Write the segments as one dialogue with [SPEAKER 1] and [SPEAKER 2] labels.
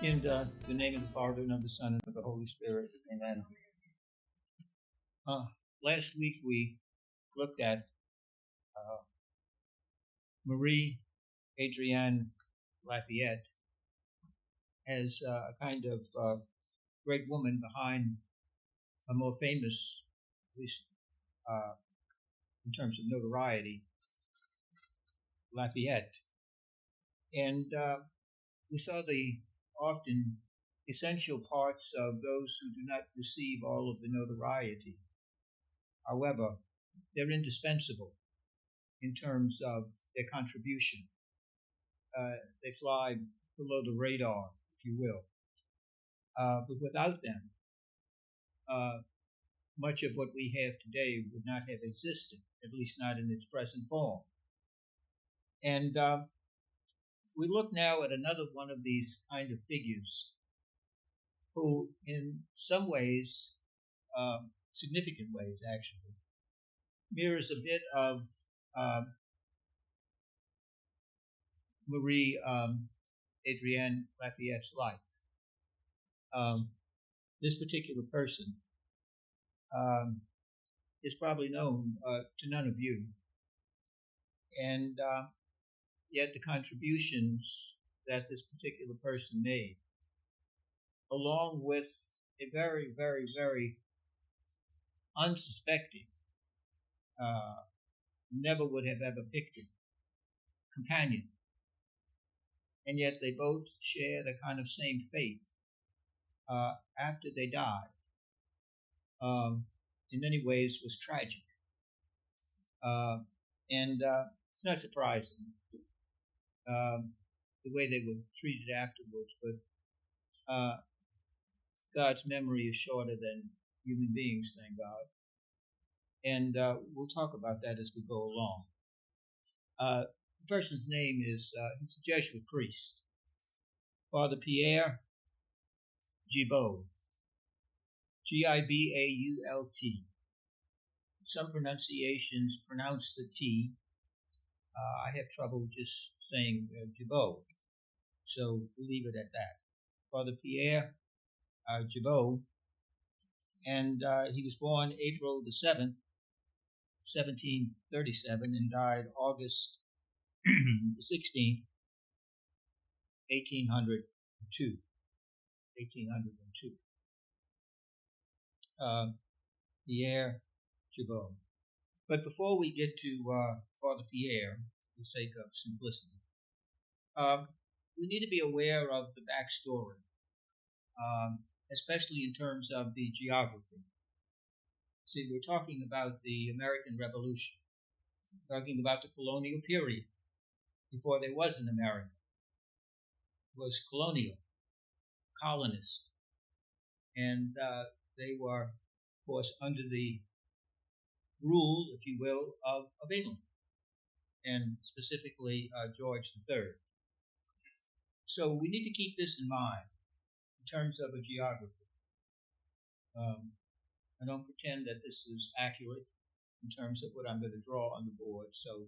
[SPEAKER 1] In the name of the Father, and of the Son, and of the Holy Spirit. Amen. Last week we looked at Marie Adrienne Lafayette as a kind of great woman behind a more famous, at least in terms of notoriety, Lafayette. And we saw the often essential parts of those who do not receive all of the notoriety. However, they're indispensable in terms of their contribution. They fly below the radar, if you will. But without them, much of what we have today would not have existed, at least not in its present form. And we look now at another one of these kind of figures who, in some ways, significant ways actually, mirrors a bit of Marie Adrienne Lafayette's life. This particular person is probably known to none of you, and yet the contributions that this particular person made, along with a very, very, very unsuspecting, never would have ever picked it, companion, and yet they both share the kind of same fate after they died, in many ways was tragic. And it's not surprising the way they were treated afterwards, but God's memory is shorter than human beings, thank God. And we'll talk about that as we go along. The person's name is he's a Jesuit priest, Father Pierre Gibault, Gibault. Some pronunciations pronounce the T. I have trouble just saying Gibault, so we'll leave it at that. Father Pierre Gibault, and he was born April the 7th, 1737, and died August the 16th, 1802. Pierre Gibault. But before we get to Father Pierre, for the sake of simplicity, we need to be aware of the backstory, especially in terms of the geography. See, we're talking about the American Revolution, we're talking about the colonial period, before there was an America. It was colonial, colonist, and they were, of course, under the rule, if you will, of England, and specifically George III. So we need to keep this in mind in terms of a geography. I don't pretend that this is accurate in terms of what I'm going to draw on the board, so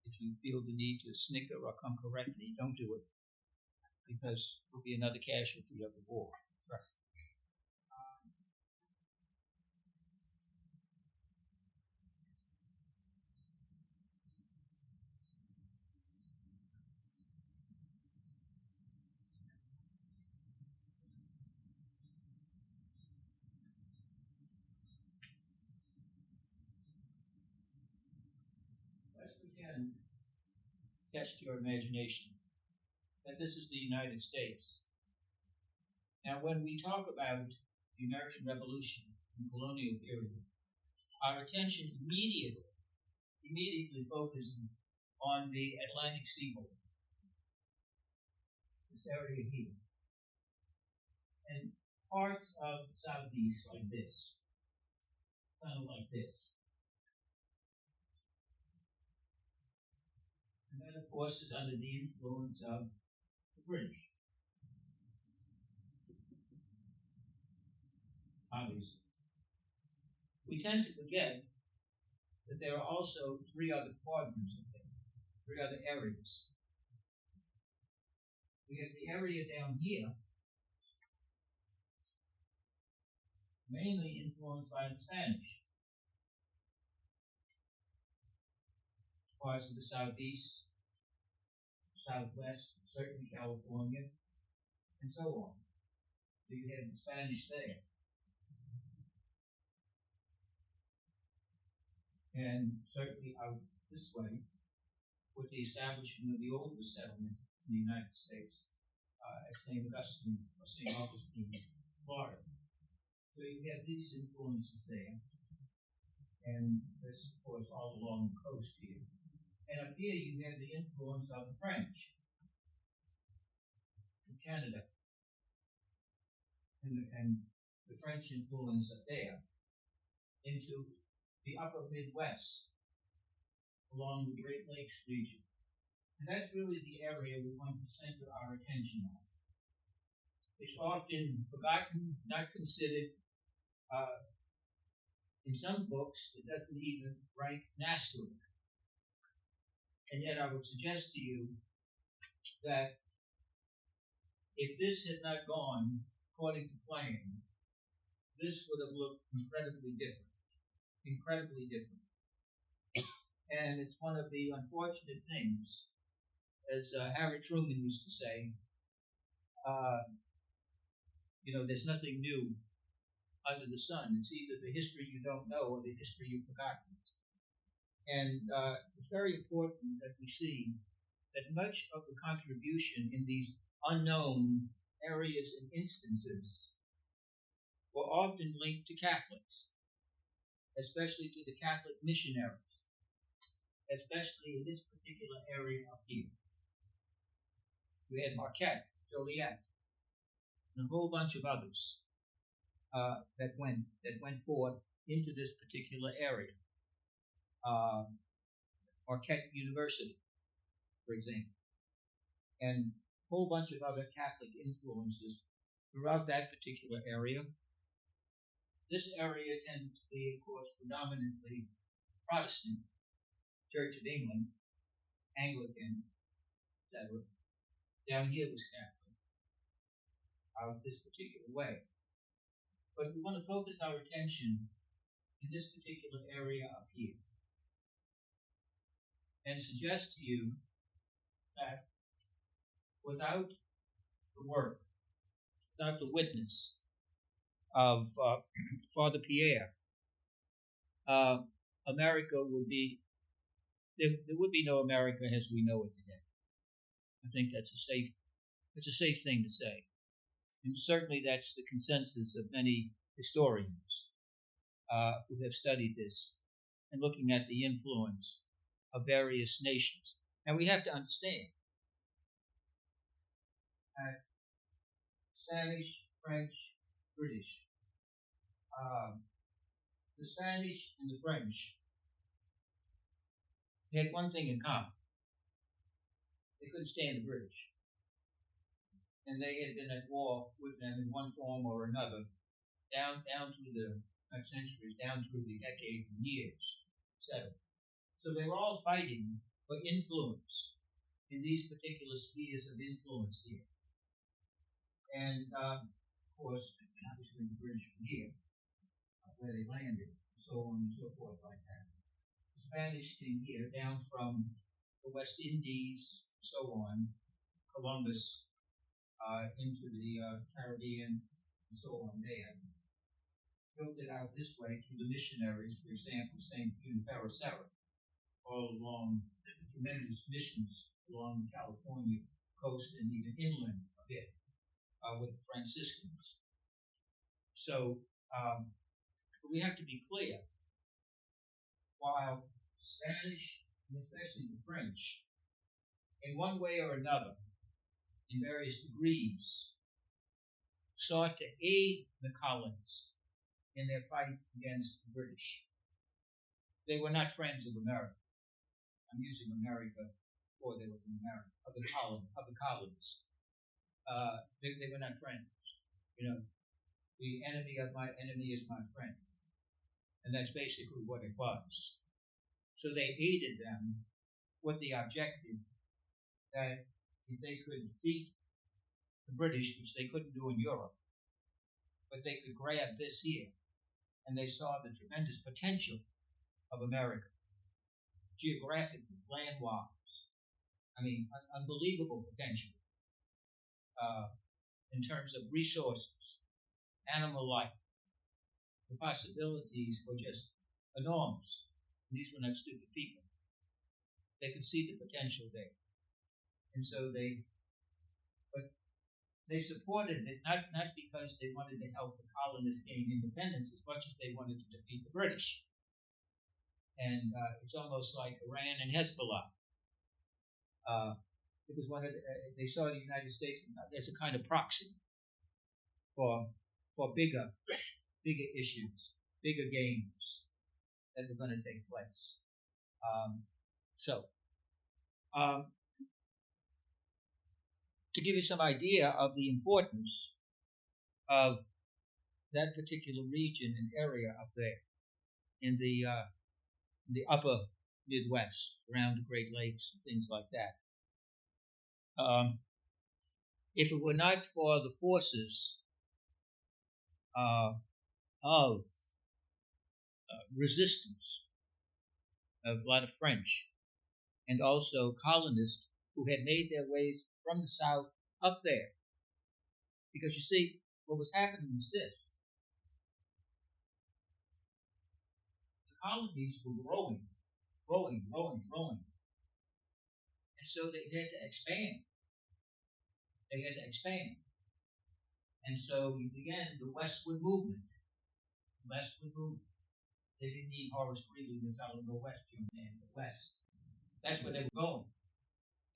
[SPEAKER 1] if you feel the need to snicker or come correct me, don't do it, because it will be another casualty of the war. Trust me. Let's pretend, test your imagination, that this is the United States. Now, when we talk about the American Revolution and colonial period, our attention immediately focuses on the Atlantic seaboard, this area here, and parts of the southeast like this, kind of like this. And that, of course, is under the influence of the British. Obviously. We tend to forget that there are also three other quadrants of them, three other areas. We have the area down here, mainly influenced by the Spanish. Parts of the southeast, southwest, certainly California, and so on. So you have the Spanish there. And certainly out this way, with the establishment of the oldest settlement in the United States, at St. Augustine, or St. Augustine, Florida. So you have these influences there. And this, of course, all along the coast here. And up here you have the influence of the French in Canada. And the French influence up there into the upper Midwest along the Great Lakes region. And that's really the area we want to center our attention on. It's often forgotten, not considered. In some books, it doesn't even rank nationally. And yet I would suggest to you that if this had not gone according to plan, this would have looked incredibly different. Incredibly different. And it's one of the unfortunate things, as Harry Truman used to say, there's nothing new under the sun. It's either the history you don't know or the history you've forgotten. And it's very important that we see that much of the contribution in these unknown areas and instances were often linked to Catholics, especially to the Catholic missionaries, especially in this particular area up here. We had Marquette, Joliet, and a whole bunch of others that went forth into this particular area. Marquette University, for example, and a whole bunch of other Catholic influences throughout that particular area. This area tended to be, of course, predominantly Protestant, Church of England, Anglican, etc. Down here was Catholic, this particular way. But we want to focus our attention in this particular area up here and suggest to you that without the work, without the witness of Father Pierre, America would be, there would be no America as we know it today. I think that's a safe thing to say. And certainly that's the consensus of many historians who have studied this and looking at the influence of various nations. And we have to understand that Spanish, French, British, the Spanish and the French, they had one thing in common. They couldn't stand the British. And they had been at war with them in one form or another, down through the centuries, down through the decades and years, etc. So they were all fighting for influence in these particular spheres of influence here. And, of course, obviously the British were here, where they landed, and so on and so forth like that. The Spanish came here, down from the West Indies, so on, Columbus, into the Caribbean, and so on there. Built it out this way through the missionaries, for example, St. Junipero Serra, all along tremendous missions along the California coast and even inland a bit with the Franciscans. So we have to be clear, while Spanish, and especially the French, in one way or another, in various degrees, sought to aid the colonists in their fight against the British. They were not friends of America. I'm using America before there was an America, of the colonies. They were not friends. The enemy of my enemy is my friend. And that's basically what it was. So they aided them with the objective that if they could defeat the British, which they couldn't do in Europe, but they could grab this here, and they saw the tremendous potential of America, geographically, land-wise. I mean, unbelievable potential in terms of resources, animal life. The possibilities were just enormous. And these were not stupid people. They could see the potential there. And so they supported it, not because they wanted to help the colonists gain independence as much as they wanted to defeat the British. And it's almost like Iran and Hezbollah. Because they saw the United States as a kind of proxy for bigger issues, bigger games that were going to take place. To give you some idea of the importance of that particular region and area up there in the upper Midwest, around the Great Lakes and things like that. If it were not for the forces of resistance of a lot of French and also colonists who had made their way from the south up there, because you see, what was happening was this: the colonies were growing, and so they had to expand. And so we began the westward movement. They didn't need Horace Greeley to tell them go west, young man, go west. That's where they were going.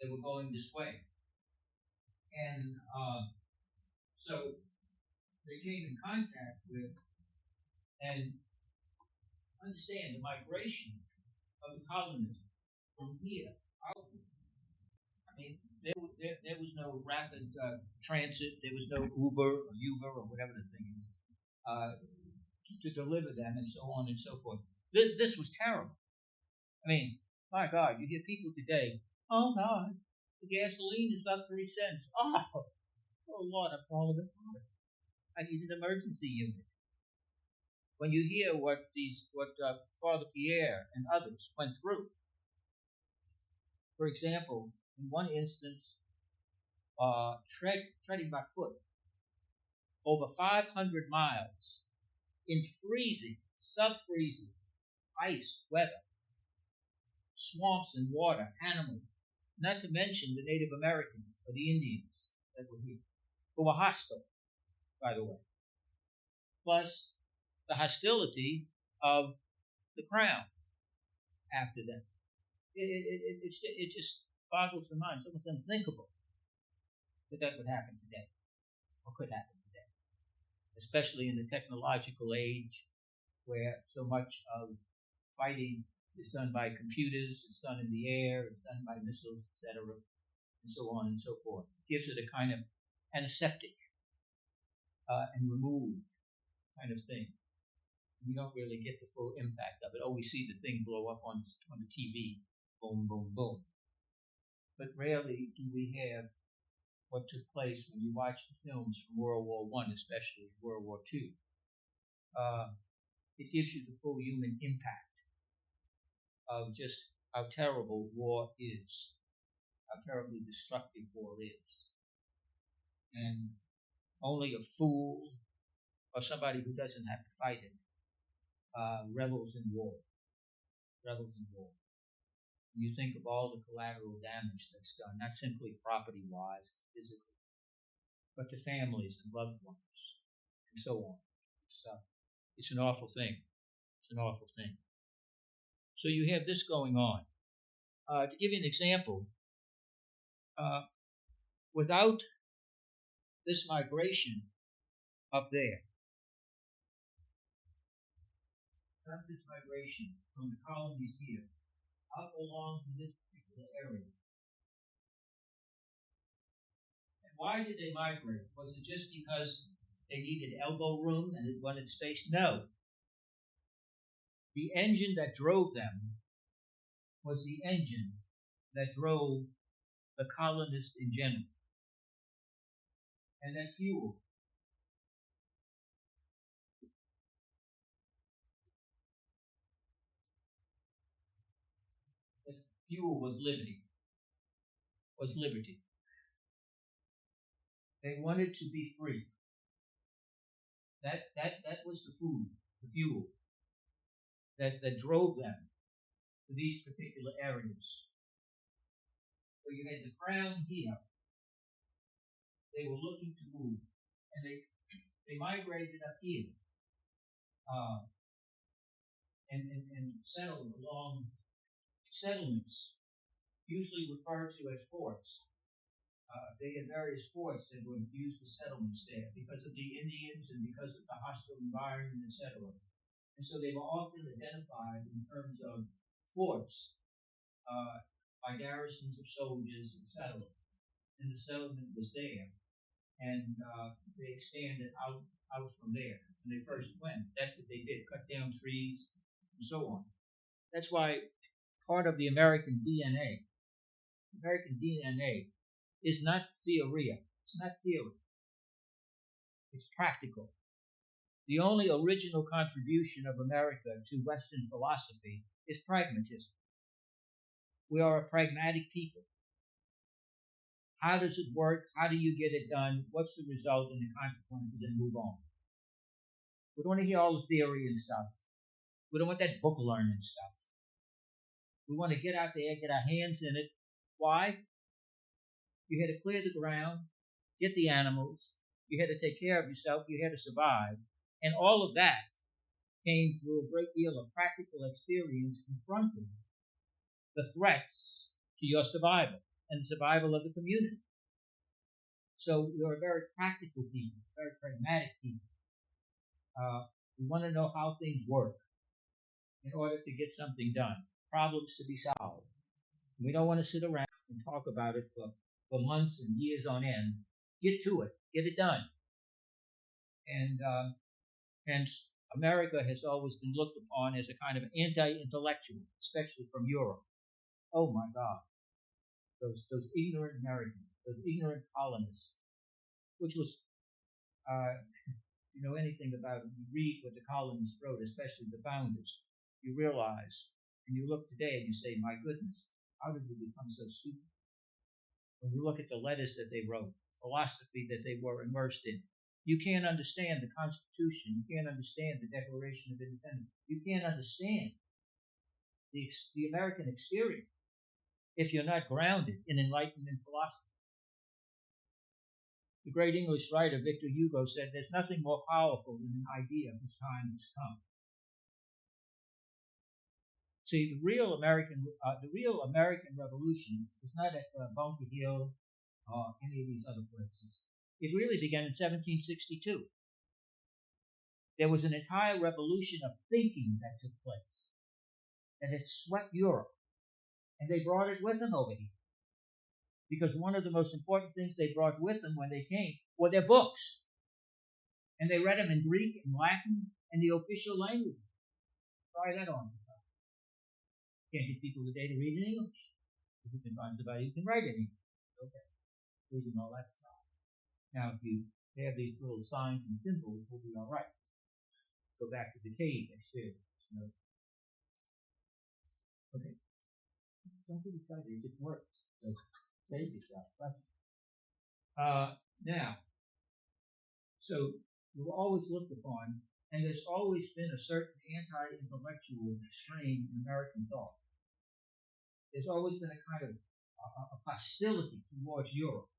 [SPEAKER 1] They were going this way. And so they came in contact with and understand the migration of the colonists from here outward. I mean, there was no rapid transit. There was no Uber or whatever the thing is to deliver them and so on and so forth. This was terrible. I mean, my God, you hear people today, oh God, the gasoline is up 3 cents. Oh Lord, I'm falling apart. I need an emergency unit. When you hear what Father Pierre and others went through, for example, in one instance, treading by foot over 500 miles in freezing, sub-freezing, ice, weather, swamps and water, animals, not to mention the Native Americans or the Indians that were here, who were hostile, by the way, plus the hostility of the Crown after them. It just boggles the mind. It's almost unthinkable that would happen today, or could happen today, especially in the technological age where so much of fighting is done by computers, it's done in the air, it's done by missiles, etc., and so on and so forth. It gives it a kind of antiseptic and removed kind of thing. We don't really get the full impact of it. Oh, we see the thing blow up on the TV, boom, boom, boom. But rarely do we have what took place when you watch the films from World War I, especially World War II. It gives you the full human impact of just how terrible war is, how terribly destructive war is. And only a fool or somebody who doesn't have to fight it revels in war. You think of all the collateral damage that's done, not simply property-wise, physically, but to families and loved ones, and so on. It's an awful thing. So you have this going on. To give you an example, without this migration up there, from the colonies here, up along to this particular area. And why did they migrate? Was it just because they needed elbow room and it wanted space? No. The engine that drove them was the engine that drove the colonists in general. And then fuel. The fuel was liberty. Was liberty. They wanted to be free. That was the food, the fuel that drove them to these particular areas. So you had the crown here. They were looking to move, and they migrated up here and settled along settlements, usually referred to as forts. They had various forts that were used for settlements there because of the Indians and because of the hostile environment, etc. And so they were often identified in terms of forts by garrisons of soldiers, etc. And the settlement was there, and they expanded out from there. When they first went, that's what they did: cut down trees and so on. That's why part of the American DNA is not theoria. It's not theory. It's practical. The only original contribution of America to Western philosophy is pragmatism. We are a pragmatic people. How does it work? How do you get it done? What's the result and the consequences, and move on? We don't want to hear all the theory and stuff. We don't want that book learning stuff. We want to get out there, get our hands in it. Why? You had to clear the ground, get the animals, you had to take care of yourself, you had to survive. And all of that came through a great deal of practical experience confronting the threats to your survival and the survival of the community. So we're a very practical people, very pragmatic people. We want to know how things work in order to get something done, problems to be solved. We don't want to sit around and talk about it for months and years on end. Get to it. Get it done. And hence, America has always been looked upon as a kind of anti-intellectual, especially from Europe. Oh my God. Those ignorant Americans, those ignorant colonists, which was, you know anything about it, you read what the colonists wrote, especially the founders, you realize, and you look today and you say, my goodness, how did we become so stupid? When you look at the letters that they wrote, philosophy that they were immersed in, you can't understand the Constitution. You can't understand the Declaration of Independence. You can't understand the American experience if you're not grounded in Enlightenment philosophy. The great English writer Victor Hugo said, there's nothing more powerful than an idea whose time has come. See, the real American Revolution was not at Bunker Hill or any of these other places. It really began in 1762. There was an entire revolution of thinking that took place that had swept Europe, and they brought it with them over here. Because one of the most important things they brought with them when they came were their books. And they read them in Greek and Latin and the official language. Try that on. Can't get people today to read in English. If you can find somebody who can write in English. Okay. Losing all that stuff. Now, if you have these little signs and symbols, we'll be all right. Go back to the cave experience. You know? Okay. Don't get excited. It works. So save yourself. Now, so we were always looked upon, and there's always been a certain anti-intellectual strain in American thought. There's always been a kind of a hostility towards Europe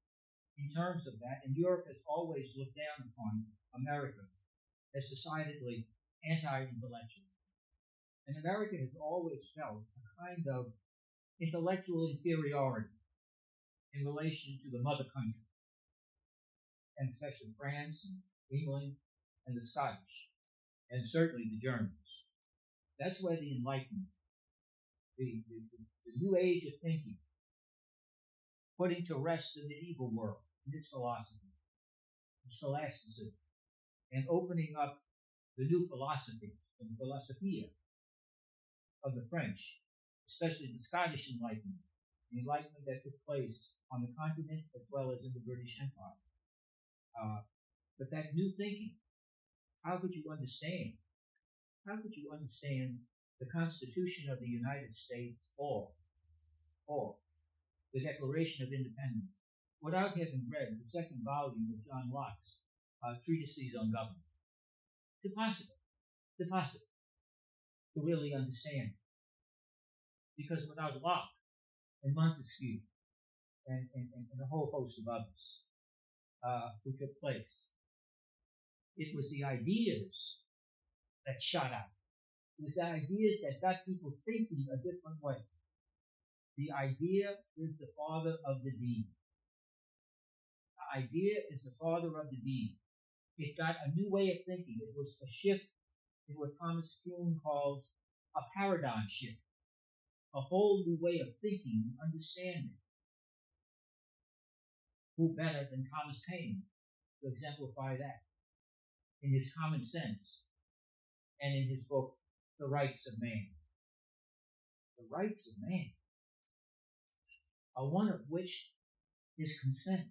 [SPEAKER 1] in terms of that, and Europe has always looked down upon America as decidedly anti-intellectual. And America has always felt a kind of intellectual inferiority in relation to the mother country, and especially France, and England, and the Scottish, and certainly the Germans. That's where the Enlightenment, the new age of thinking, putting to rest the medieval world in its philosophy, scholasticism, and opening up the new philosophy, the philosophia of the French, especially the Scottish Enlightenment, the Enlightenment that took place on the continent as well as in the British Empire. But that new thinking, how could you understand? How could you understand the Constitution of the United States or the Declaration of Independence without having read the second volume of John Locke's treatises on government? It's impossible. It's impossible to really understand. Because without Locke and Montesquieu and a whole host of others who took place, it was the ideas that shot out. It was the ideas that got people thinking a different way. The idea is the father of the deed. The idea is the father of the deed. It got a new way of thinking. It was a shift in what Thomas Kuhn calls a paradigm shift, a whole new way of thinking and understanding. Who better than Thomas Paine to exemplify that in his Common Sense and in his book, The Rights of Man? The rights of man are one of which is consent.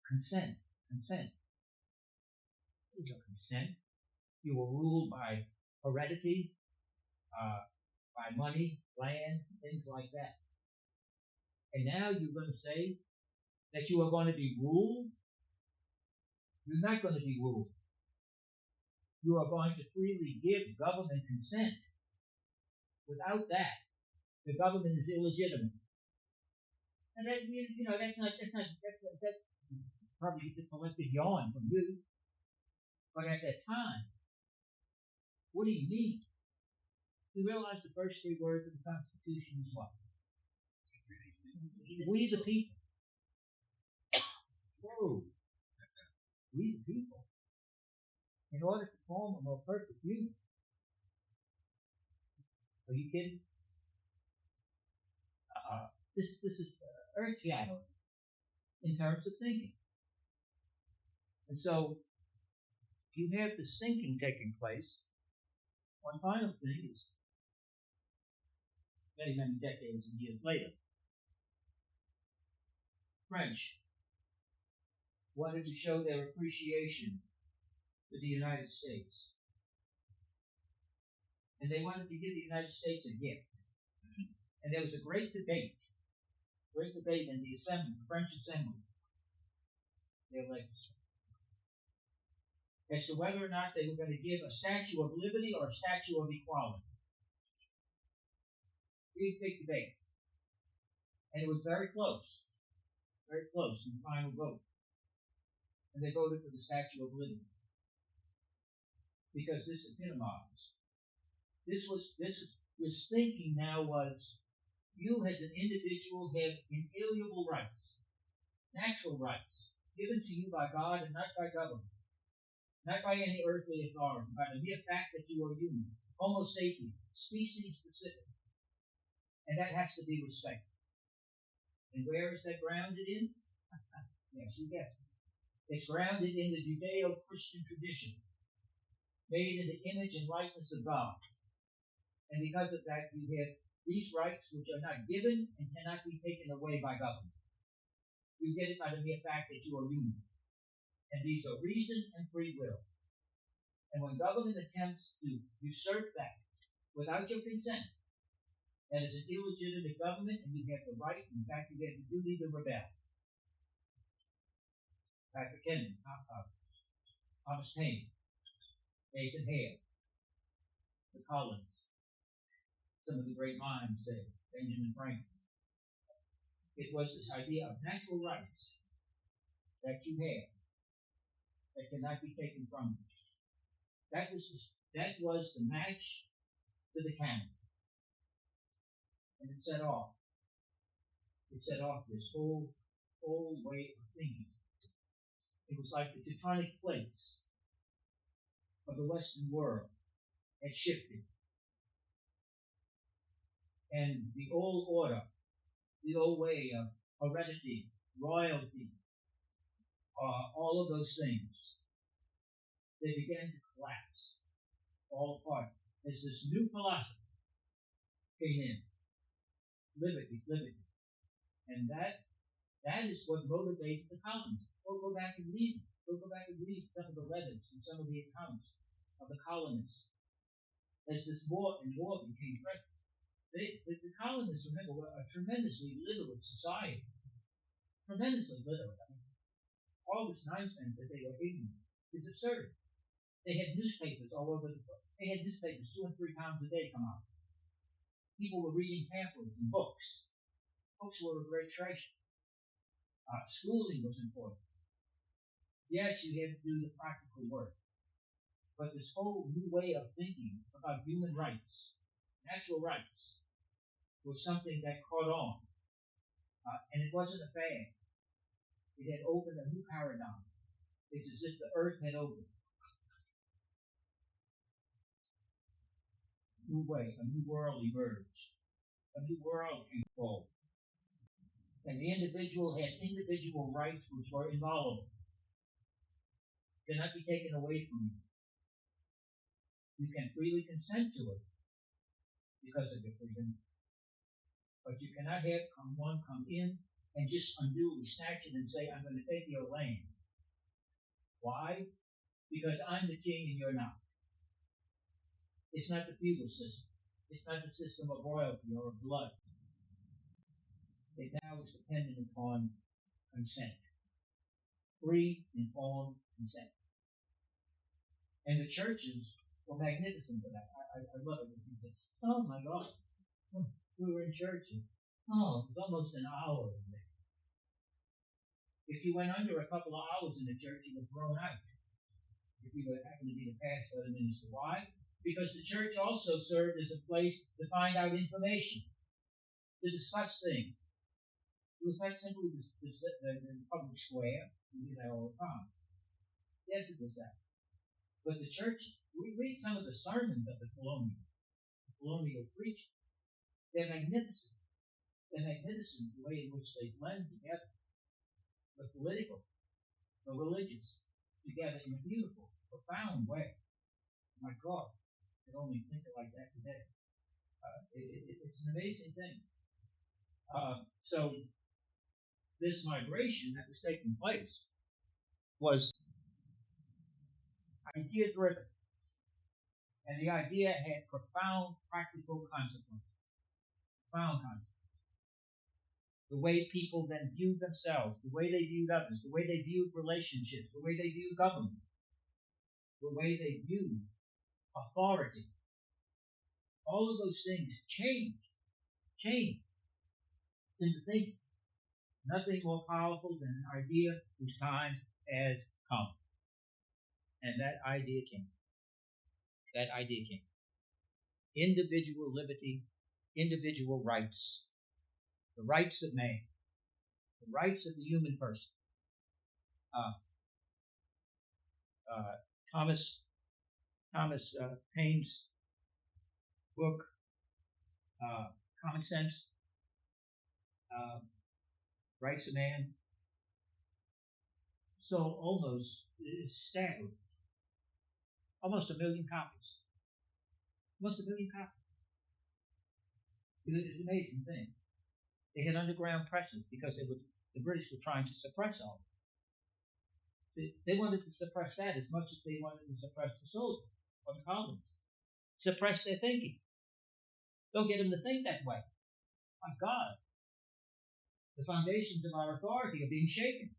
[SPEAKER 1] Consent. Consent. There's no consent. You were ruled by heredity, by money, land, things like that. And now you're going to say that you are going to be ruled? You're not going to be ruled. You are going to freely give government consent. Without that, the government is illegitimate. And that, that's probably just a collective yawn from you. But at that time, what do you mean? You realize the first three words of the Constitution is what? We the people. Whoa. We the people. In order to form a more perfect union. Are you kidding? This is earth-shattering in terms of thinking. And so you have this thinking taking place. One final thing is many, many decades and years later, French wanted to show their appreciation for the United States. And they wanted to give the United States a gift. And there was a great debate in the Assembly, the French Assembly, their legislature, as to whether or not they were going to give a Statue of Liberty or a Statue of Equality. Big debate. And it was very close in the final vote. And they voted for the Statue of Liberty. Because this epitomized. This thinking now was, you as an individual have inalienable rights, natural rights, given to you by God and not by government, not by any earthly authority, by the mere fact that you are human, Homo sapiens, species specific. And that has to be respected. And where is that grounded in? Yes, you guessed it. It's grounded in the Judeo-Christian tradition, made in the image and likeness of God. And because of that, you have these rights which are not given and cannot be taken away by government. You get it by the mere fact that you are human. And these are reason and free will. And when government attempts to usurp that without your consent, that is an illegitimate government, and you have the right, in fact, you have the duty to rebel. Patrick Henry, Thomas Paine, Nathan Hale, the Collins, some of the great minds there, Benjamin Franklin. It was this idea of natural rights that you have that cannot be taken from you. That was the match to the cannon. And it set off this whole way of thinking. It was like the tectonic plates of the Western world had shifted. And the old order, the old way of heredity, royalty, all of those things, they began to collapse, fall apart, as this new philosophy came in. Liberty. And that That is what motivated the colonists. Go back and read. Go back and read some of the letters and some of the accounts of the colonists. As this more and more became present, the colonists, remember, were a tremendously literate society. Tremendously literate. I mean, all this nonsense that they were ignorant is absurd. They had newspapers all over the place. They had newspapers 2 and 3 pounds a day come out. People were reading pamphlets and books. Books were a great treasure. Schooling was important. Yes, you had to do the practical work. But this whole new way of thinking about human rights, natural rights, was something that caught on. And it wasn't a fad. It had opened a new paradigm. It's as if the earth had opened. A new way, a new world emerged. A new world came forward. And the individual had individual rights which were inviolable. Cannot be taken away from you. You can freely consent to it because of your freedom. But you cannot have one come in and just unduly snatch it and say, I'm going to take your land. Why? Because I'm the king and you're not. It's not the feudal system. It's not the system of royalty or of blood. It now is dependent upon consent. Free, informed consent. And the churches were magnificent for that. I love it. Oh my God. We were in church. It was almost an hour in there. If you went under a couple of hours in the church, you were thrown out. If you happened to be the pastor or the minister. Why? Because the church also served as a place to find out information, to discuss things. It was not simply the public square. We did that all the time. Yes, it was that. But the church, we read some of the sermons of the colonial preachers. They're magnificent. They're magnificent the way in which they blend together the political, the religious, together in a beautiful, profound way. My God, I could only think of like that today. It's an amazing thing. So this migration that was taking place was idea-driven. And the idea had profound practical consequences. Profound consequences. The way people then viewed themselves, the way they viewed others, the way they viewed relationships, the way they viewed government, the way they viewed authority. All of those things changed in the thinking. Nothing more powerful than an idea whose time has come. And that idea came. That idea came. Individual liberty, individual rights. The rights of man, the rights of the human person. Thomas Paine's book, Common Sense, Rights of Man, sold almost, staggering, almost 1 million copies. Almost 1 million copies. It's an amazing thing. They had underground presses because the British were trying to suppress all of it. They wanted to suppress that as much as they wanted to suppress the soldiers or the colonists. Suppress their thinking. Don't get them to think that way. My God. The foundations of our authority are being shaken.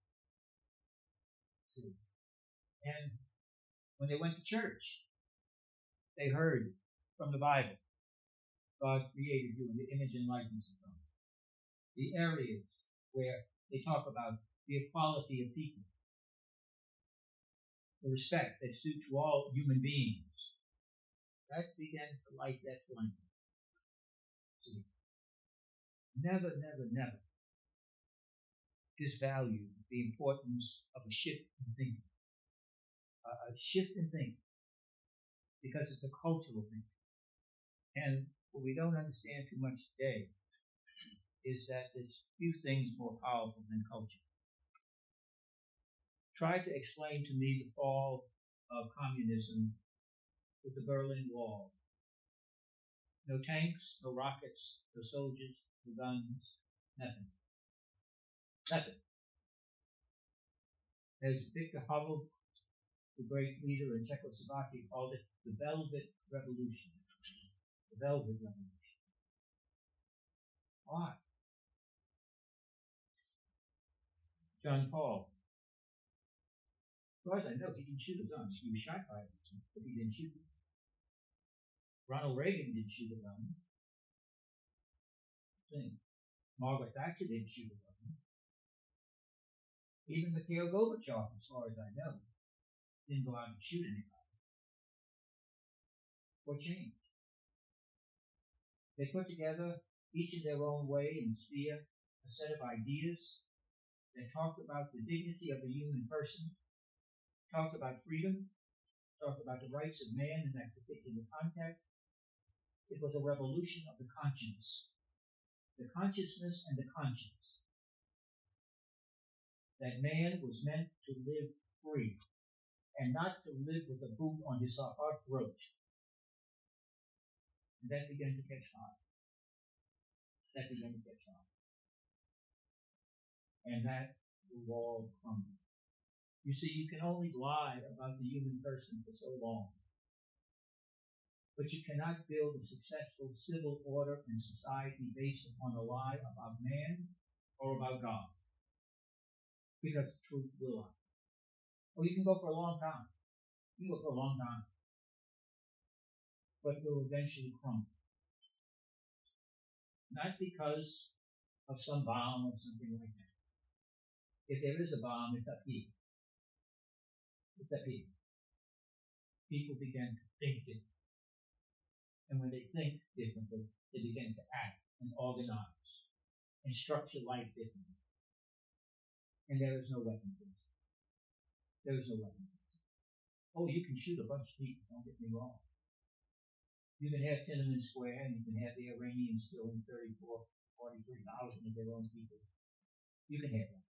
[SPEAKER 1] And when they went to church, they heard from the Bible, God created you in the image and likeness of God. The areas where they talk about the equality of people, the respect that's due to all human beings. That began to light that flame. See, never disvalue the importance of a shift in thinking. A shift in thinking, because it's a cultural thing. And what we don't understand too much today is that there's few things more powerful than culture. Try to explain to me the fall of communism with the Berlin Wall. No tanks, no rockets, no soldiers, no guns, nothing. Nothing. As Victor Havel, the great leader in Czechoslovakia, called it the Velvet Revolution. The Velvet Revolution. Why? John Paul. As far as I know, he didn't shoot a gun. He was shot by it, but he didn't shoot it. Ronald Reagan didn't shoot a gun. Margaret Thatcher didn't shoot a gun. Even Mikhail Gorbachev, as far as I know, didn't go out and shoot anybody. What changed? They put together, each in their own way and sphere, a set of ideas that talked about the dignity of the human person, talked about freedom, talked about the rights of man in that particular context. It was a revolution of the conscience, the consciousness and the conscience, that man was meant to live free and not to live with a boot on his hard throat. And that began to catch on. And that the wall crumbled. You see, you can only lie about the human person for so long. But you cannot build a successful civil order and society based upon a lie about man or about God. Because the truth will lie. Or you can go for a long time. You can go for a long time. But it will eventually crumble. Not because of some bomb or something like that. If there is a bomb, it's up here. It's up here. People begin to think differently. And when they think differently, they begin to act and organize and structure life differently. And there is no weapon for this. There is no weapon for this. Oh, you can shoot a bunch of people, don't get me wrong. You can have Tiananmen Square and you can have the Iranians killing 43,000 of their own people. You can have that.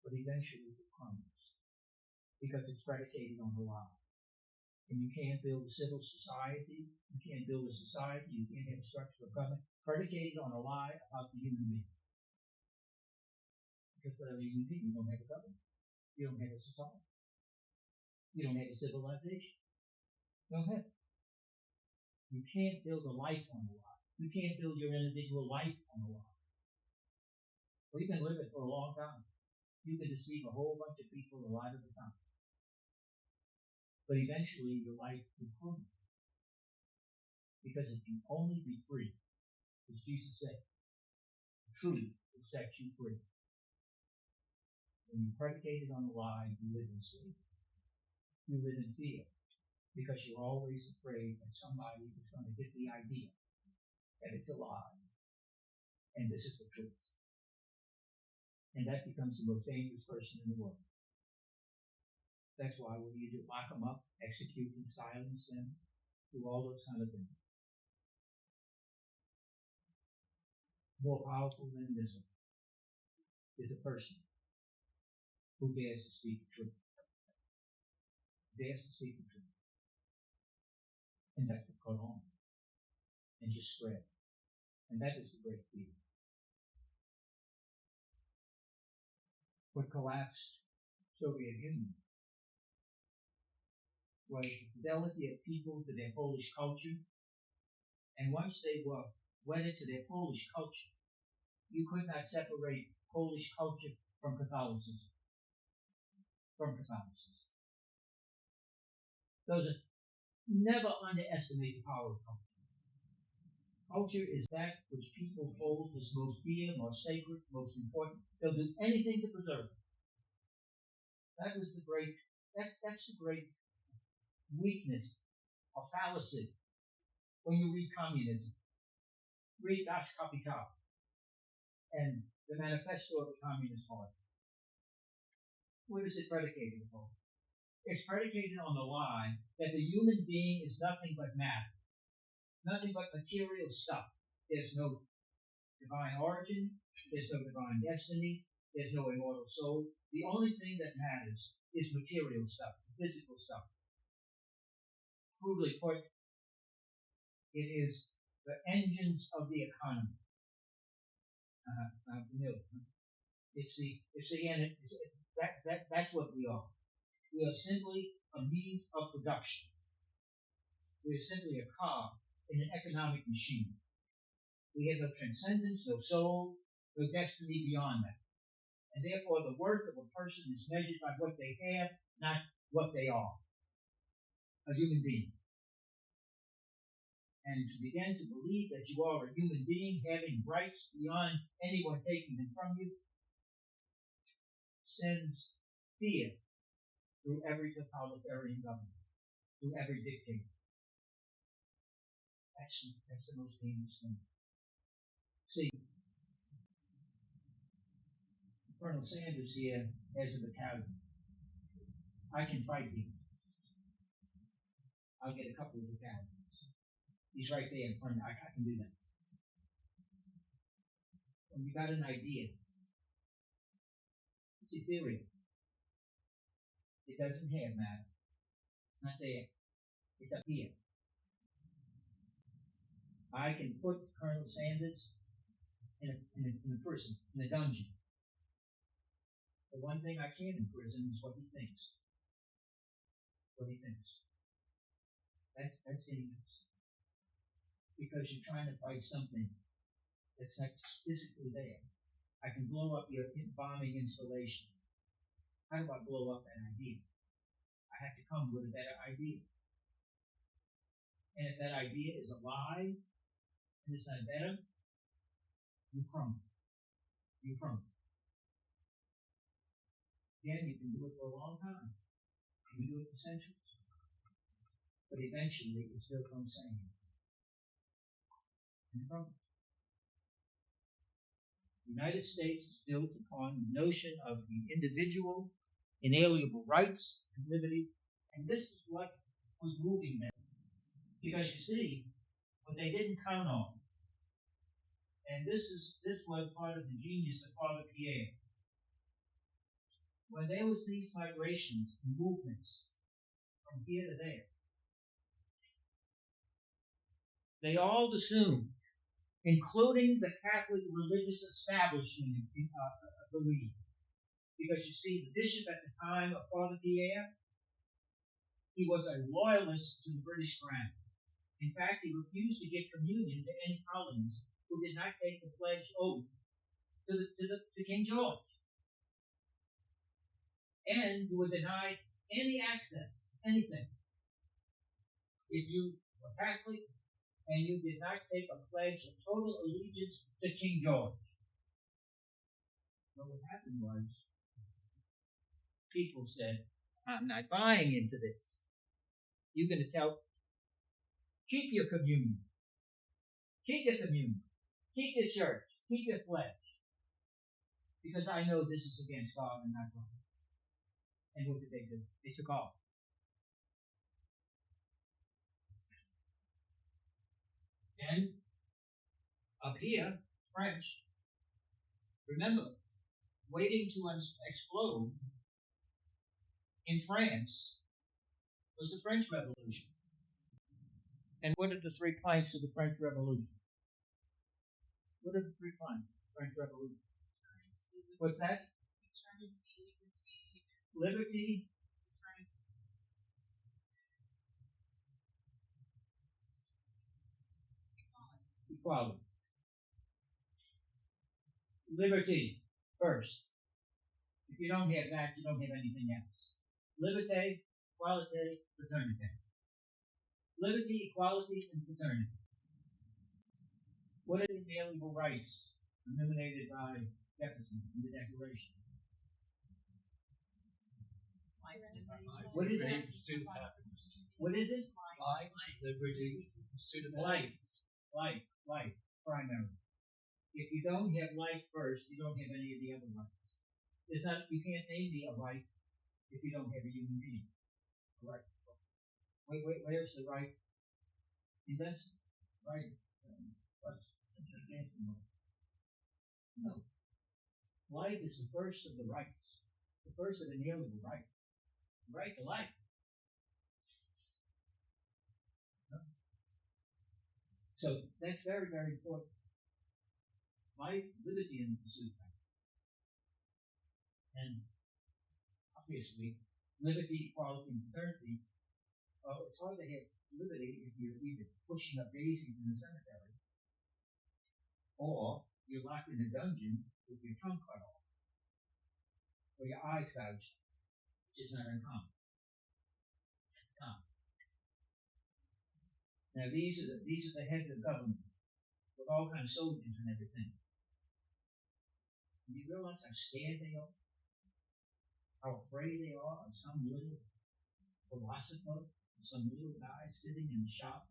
[SPEAKER 1] But eventually it crumbles. Because it's predicated on a lie. And you can't build a civil society, you can't build a society, you can't have a structure of government predicated on a lie about the human being. Because without a human being, you don't have a government. You don't have a society. You don't have a civilization. You don't have it. You can't build a life on a lie. You can't build your individual life on a lie. Well, you can live it for a long time. You can deceive a whole bunch of people a lot of the time. But eventually your life will crumble. Because it can only be free, as Jesus said. Truth will set you free. When you predicate it on a lie, you live in slavery. You live in fear. Because you're always afraid that somebody is going to get the idea that it's a lie. And this is the truth. And that becomes the most dangerous person in the world. That's why what do you do? Lock them up, execute them, silence them, do all those kind of things. More powerful than this is a person who dares to speak the truth. Dares to speak the truth. And that's what goes on. And just spread. And that is the great fear. What collapsed Soviet Union was the fidelity of people to their Polish culture. And once they were wedded to their Polish culture, you could not separate Polish culture from Catholicism. Never underestimate the power of culture. Culture is that which people hold as most dear, most sacred, most important. They'll do anything to preserve it. That's the great weakness or fallacy when you read communism. Read Das Kapital and the manifesto of the Communist Party. What is it predicated upon? It's predicated on the lie that the human being is nothing but matter, nothing but material stuff. There's no divine origin, there's no divine destiny, there's no immortal soul. The only thing that matters is material stuff, physical stuff. Crudely put, it is the engines of the economy. That's what we are. We are simply a means of production. We are simply a cog in an economic machine. We have no transcendence, no soul, no destiny beyond that. And therefore the worth of a person is measured by what they have, not what they are. A human being. And to begin to believe that you are a human being having rights beyond anyone taking them from you sends fear through every totalitarian government, through every dictator. That's the most dangerous thing. See, Colonel Sanders here has a battalion. I can fight him. I'll get a couple of battalions. He's right there in front of me. I can do that. When you got an idea, it's ethereal. It doesn't have matter. It's not there. It's up here. I can put Colonel Sanders in a prison, in a dungeon. The one thing I can't imprison is what he thinks. What he thinks. That's dangerous. Because you're trying to fight something that's not physically there. I can blow up your bombing installation. How do I blow up that idea? I have to come with a better idea. And if that idea is a lie, and it's not better, you crumble. You crumble. Again, you can do it for a long time. You can do it for centuries. But eventually, it still comes sane. And it crumbles. The United States is built upon the notion of the individual, inalienable rights and liberty, and this is what was moving them. Because you see, what they didn't count on, and this was part of the genius of Father Pierre. When there was these migrations and movements from here to there, they all assumed, including the Catholic religious establishment belief. Because you see, the bishop at the time of Father Pierre, he was a loyalist to the British Crown. In fact, he refused to give communion to any colonists who did not take the pledge oath to King George. And you were denied any access, anything. If you were Catholic and you did not take a pledge of total allegiance to King George. Well, what happened was, people said, I'm not buying into this. You're going to tell, keep your communion. Keep your communion. Keep your church. Keep your pledge. Because I know this is against God and not God. And what did they do? They took off. And up here, French, remember, waiting to explode in France was the French Revolution. And what are the 3 planks of the French Revolution? What are the 3 planks of the French Revolution? What's that? Liberty. Equality. Liberty first. If you don't have that, you don't have anything else. Liberté, equality, fraternité. Liberty, equality, and fraternity. What are the inalienable rights eliminated by Jefferson in the Declaration? What is it?
[SPEAKER 2] Pursuit of happiness.
[SPEAKER 1] What is it?
[SPEAKER 2] Life, liberty, pursuit of happiness.
[SPEAKER 1] Life, primary. If you don't have life first, you don't have any of the other rights. You can't name me a right if you don't have a human being. Right. Where's the right? Invest. Right. No. Life is the first of the rights. The first of the inalienable right. The right to life. No. So that's very, very important. Life, liberty, and the pursuit of happiness. And obviously, liberty, equality, and fraternity, well, it's hard to have liberty if you're either pushing up daisies in the cemetery or you're locked in a dungeon with your tongue cut off or your eyes gouged, which is not uncommon. Now these are the heads of government with all kinds of soldiers and everything. Do you realize how scared they are? How afraid they are of some little philosopher, some little guy sitting in a shop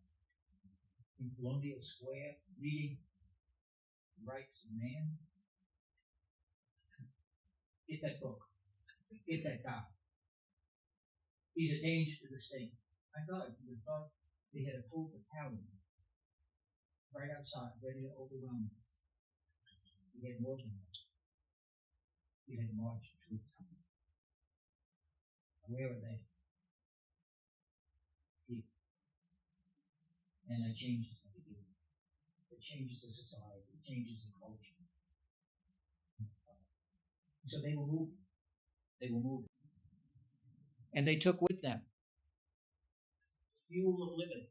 [SPEAKER 1] in Colonial Square reading Rights of Man? Get that book. Get that guy. He's a danger to the state. My God, you would have thought they had a full battalion right outside, ready to overwhelm them. We had more than that. We had marched troops. Where are they? Here. And that changes everything. It changes the society. It changes the culture. So they were moving. They were moving. And they took with them fuel of liberty.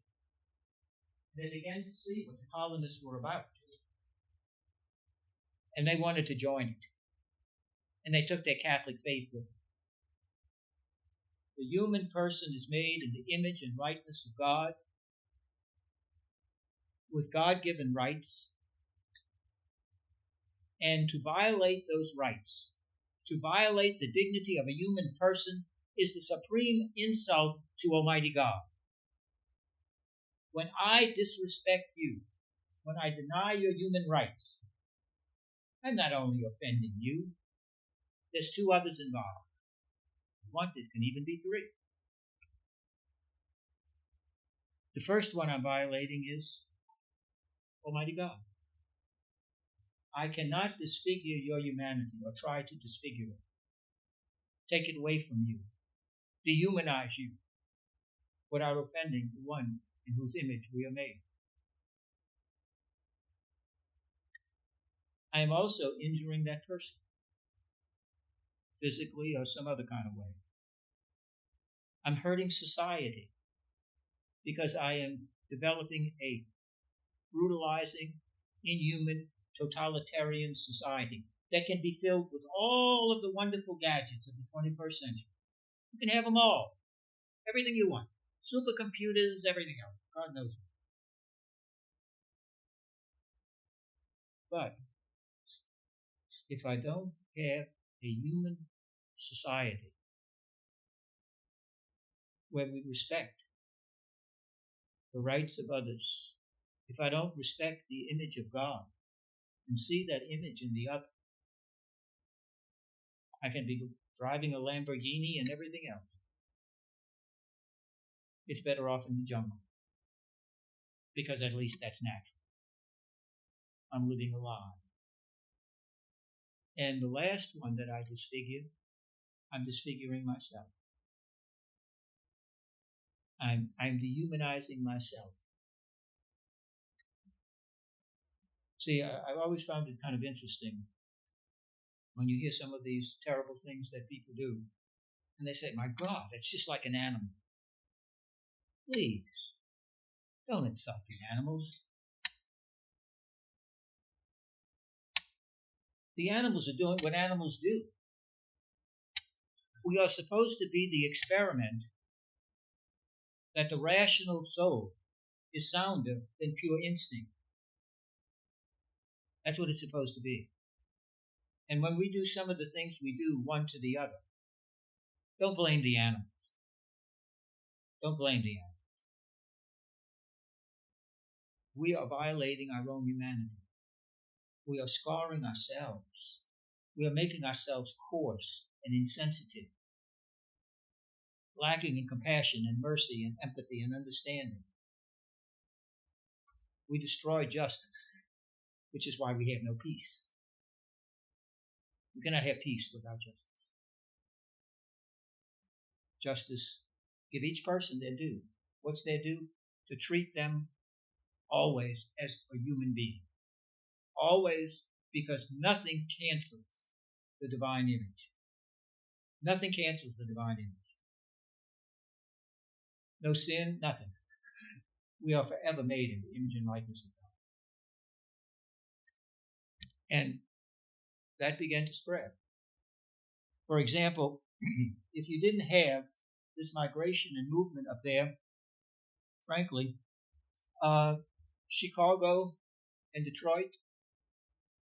[SPEAKER 1] They began to see what the colonists were about. And they wanted to join it. And they took their Catholic faith with them. The human person is made in the image and likeness of God, with God-given rights. And to violate those rights, to violate the dignity of a human person, is the supreme insult to Almighty God. When I disrespect you, when I deny your human rights, I'm not only offending you, there's two others involved. One, there can even be three. The first one I'm violating is Almighty God. I cannot disfigure your humanity or try to disfigure it. Take it away from you. Dehumanize you without offending the one in whose image we are made. I am also injuring that person, physically or some other kind of way. I'm hurting society because I am developing a brutalizing, inhuman, totalitarian society that can be filled with all of the wonderful gadgets of the 21st century. You can have them all. Everything you want. Supercomputers, everything else. God knows. But if I don't have a human society where we respect the rights of others, if I don't respect the image of God and see that image in the other, I can be driving a Lamborghini and everything else. It's better off in the jungle, because at least that's natural. I'm living alive. And the last one that I disfigure, I'm disfiguring myself. I'm dehumanizing myself. See, I've always found it kind of interesting when you hear some of these terrible things that people do, and they say, my God, it's just like an animal. Please, don't insult the animals. The animals are doing what animals do. We are supposed to be the experiment that the rational soul is sounder than pure instinct. That's what it's supposed to be. And when we do some of the things we do one to the other, don't blame the animals. Don't blame the animals. We are violating our own humanity. We are scarring ourselves. We are making ourselves coarse and insensitive, lacking in compassion and mercy and empathy and understanding. We destroy justice, which is why we have no peace. We cannot have peace without justice. Justice, give each person their due. What's their due? To treat them always as a human being. Always, because nothing cancels the divine image. Nothing cancels the divine image. No sin, nothing. We are forever made in the image and likeness of God. And that began to spread. For example, if you didn't have this migration and movement up there, frankly, Chicago and Detroit,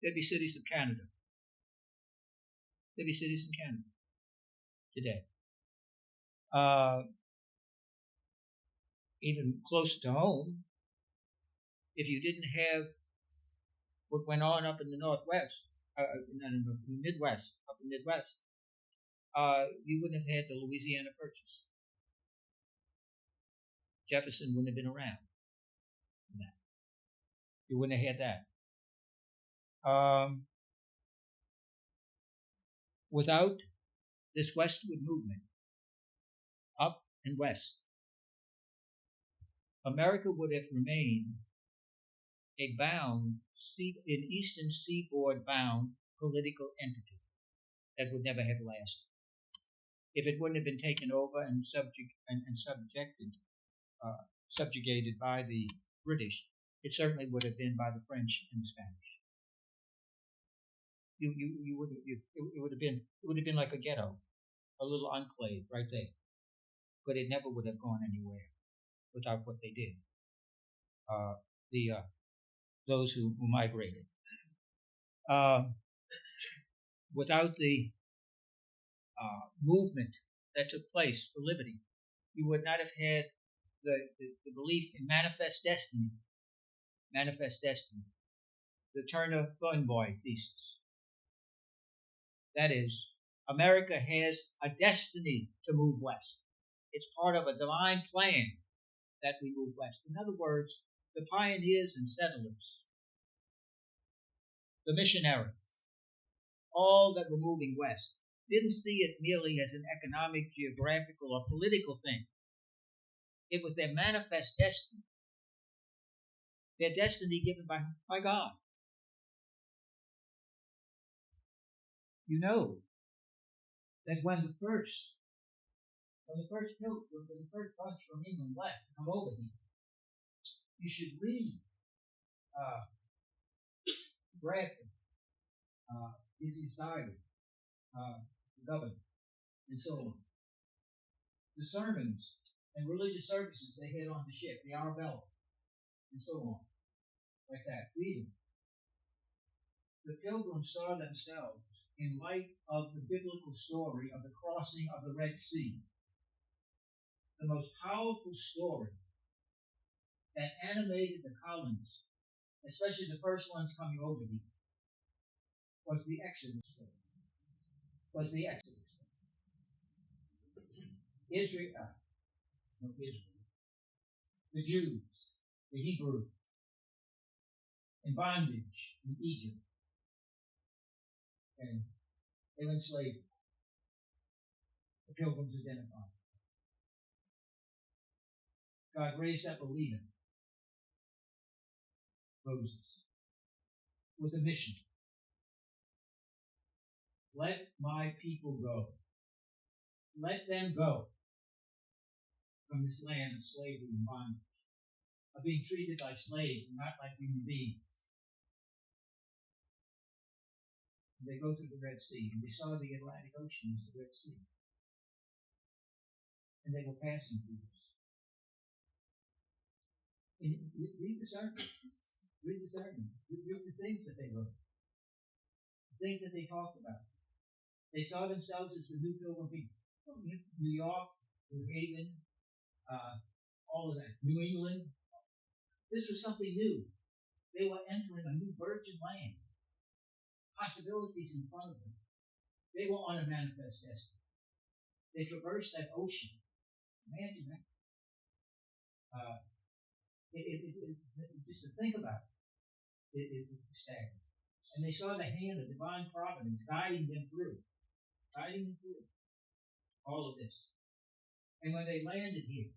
[SPEAKER 1] they'd be cities of Canada. They'd be cities in Canada today. Even closer to home, if you didn't have what went on up in the Northwest, in the Midwest, up in the Midwest, you wouldn't have had the Louisiana Purchase. Jefferson wouldn't have been around. You wouldn't have had that. Without this westward movement, up and west, America would have remained a bound, an eastern seaboard bound political entity that would never have lasted. If it wouldn't have been taken over and subjugated by the British, it certainly would have been by the French and the Spanish. It would have been like a ghetto, a little enclave right there. But it never would have gone anywhere without what they did. Those who migrated. Without the movement that took place for liberty, you would not have had the belief in manifest destiny. Manifest destiny. The Turner-Thornboy thesis. That is, America has a destiny to move west. It's part of a divine plan that we move west. In other words, the pioneers and settlers, the missionaries, all that were moving west, didn't see it merely as an economic, geographical, or political thing. It was their manifest destiny. Their destiny given by God. You know that when the first bunch from England left to come over here, you should read Bradford, his diary, the governor, and so on. The sermons and religious services they had on the ship, the Arabella, and so on, like that. Read them. The Pilgrims saw themselves in light of the biblical story of the crossing of the Red Sea. The most powerful story that animated the colonists, especially the first ones coming over here, was the Exodus story. Israel, the Jews, the Hebrews, in bondage in Egypt. And they were in slavery. The Pilgrims identified. God raised up a leader, Moses, with a mission. Let my people go. Let them go from this land of slavery and bondage, of being treated like slaves and not like human beings. They go through the Red Sea, and they saw the Atlantic Ocean as the Red Sea. And they were passing through this. And read the sermon. Read the sermon. Read the things that they wrote. The things that they talked about. They saw themselves as the new Pilgrim people. New York, New Haven, all of that. New England. This was something new. They were entering a new virgin land. Possibilities in front of them. They were on a manifest destiny. They traversed that ocean. Imagine that. Just to think about it, it's staggering. And they saw the hand of divine providence guiding them through all of this. And when they landed here,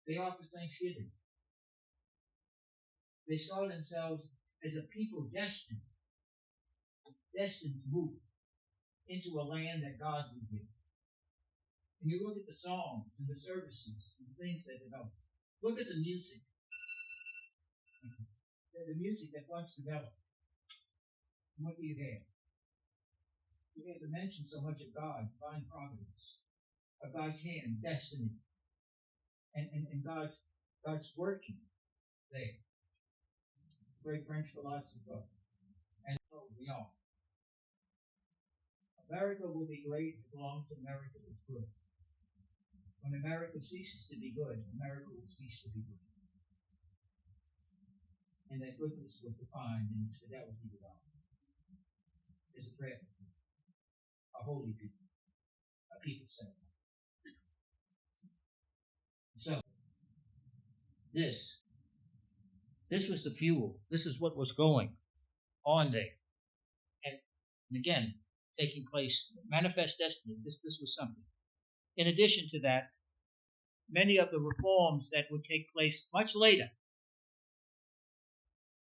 [SPEAKER 1] they offered thanksgiving. They saw themselves as a people destined to move. into a land that God would give. And you look at the songs and the services and the things that develop. Look at the music. The music that once developed. And what do you have? You have to mention so much of God, divine providence, of God's hand, destiny, and God's working there. Great French philosopher, and so we are. America will be great as long as America is good. When America ceases to be good, America will cease to be good. And that goodness was defined in its fidelity to God. There's a prayer. A holy people. A people set. So, this was the fuel. This is what was going on there. And again, taking place, manifest destiny. This was something. In addition to that, many of the reforms that would take place much later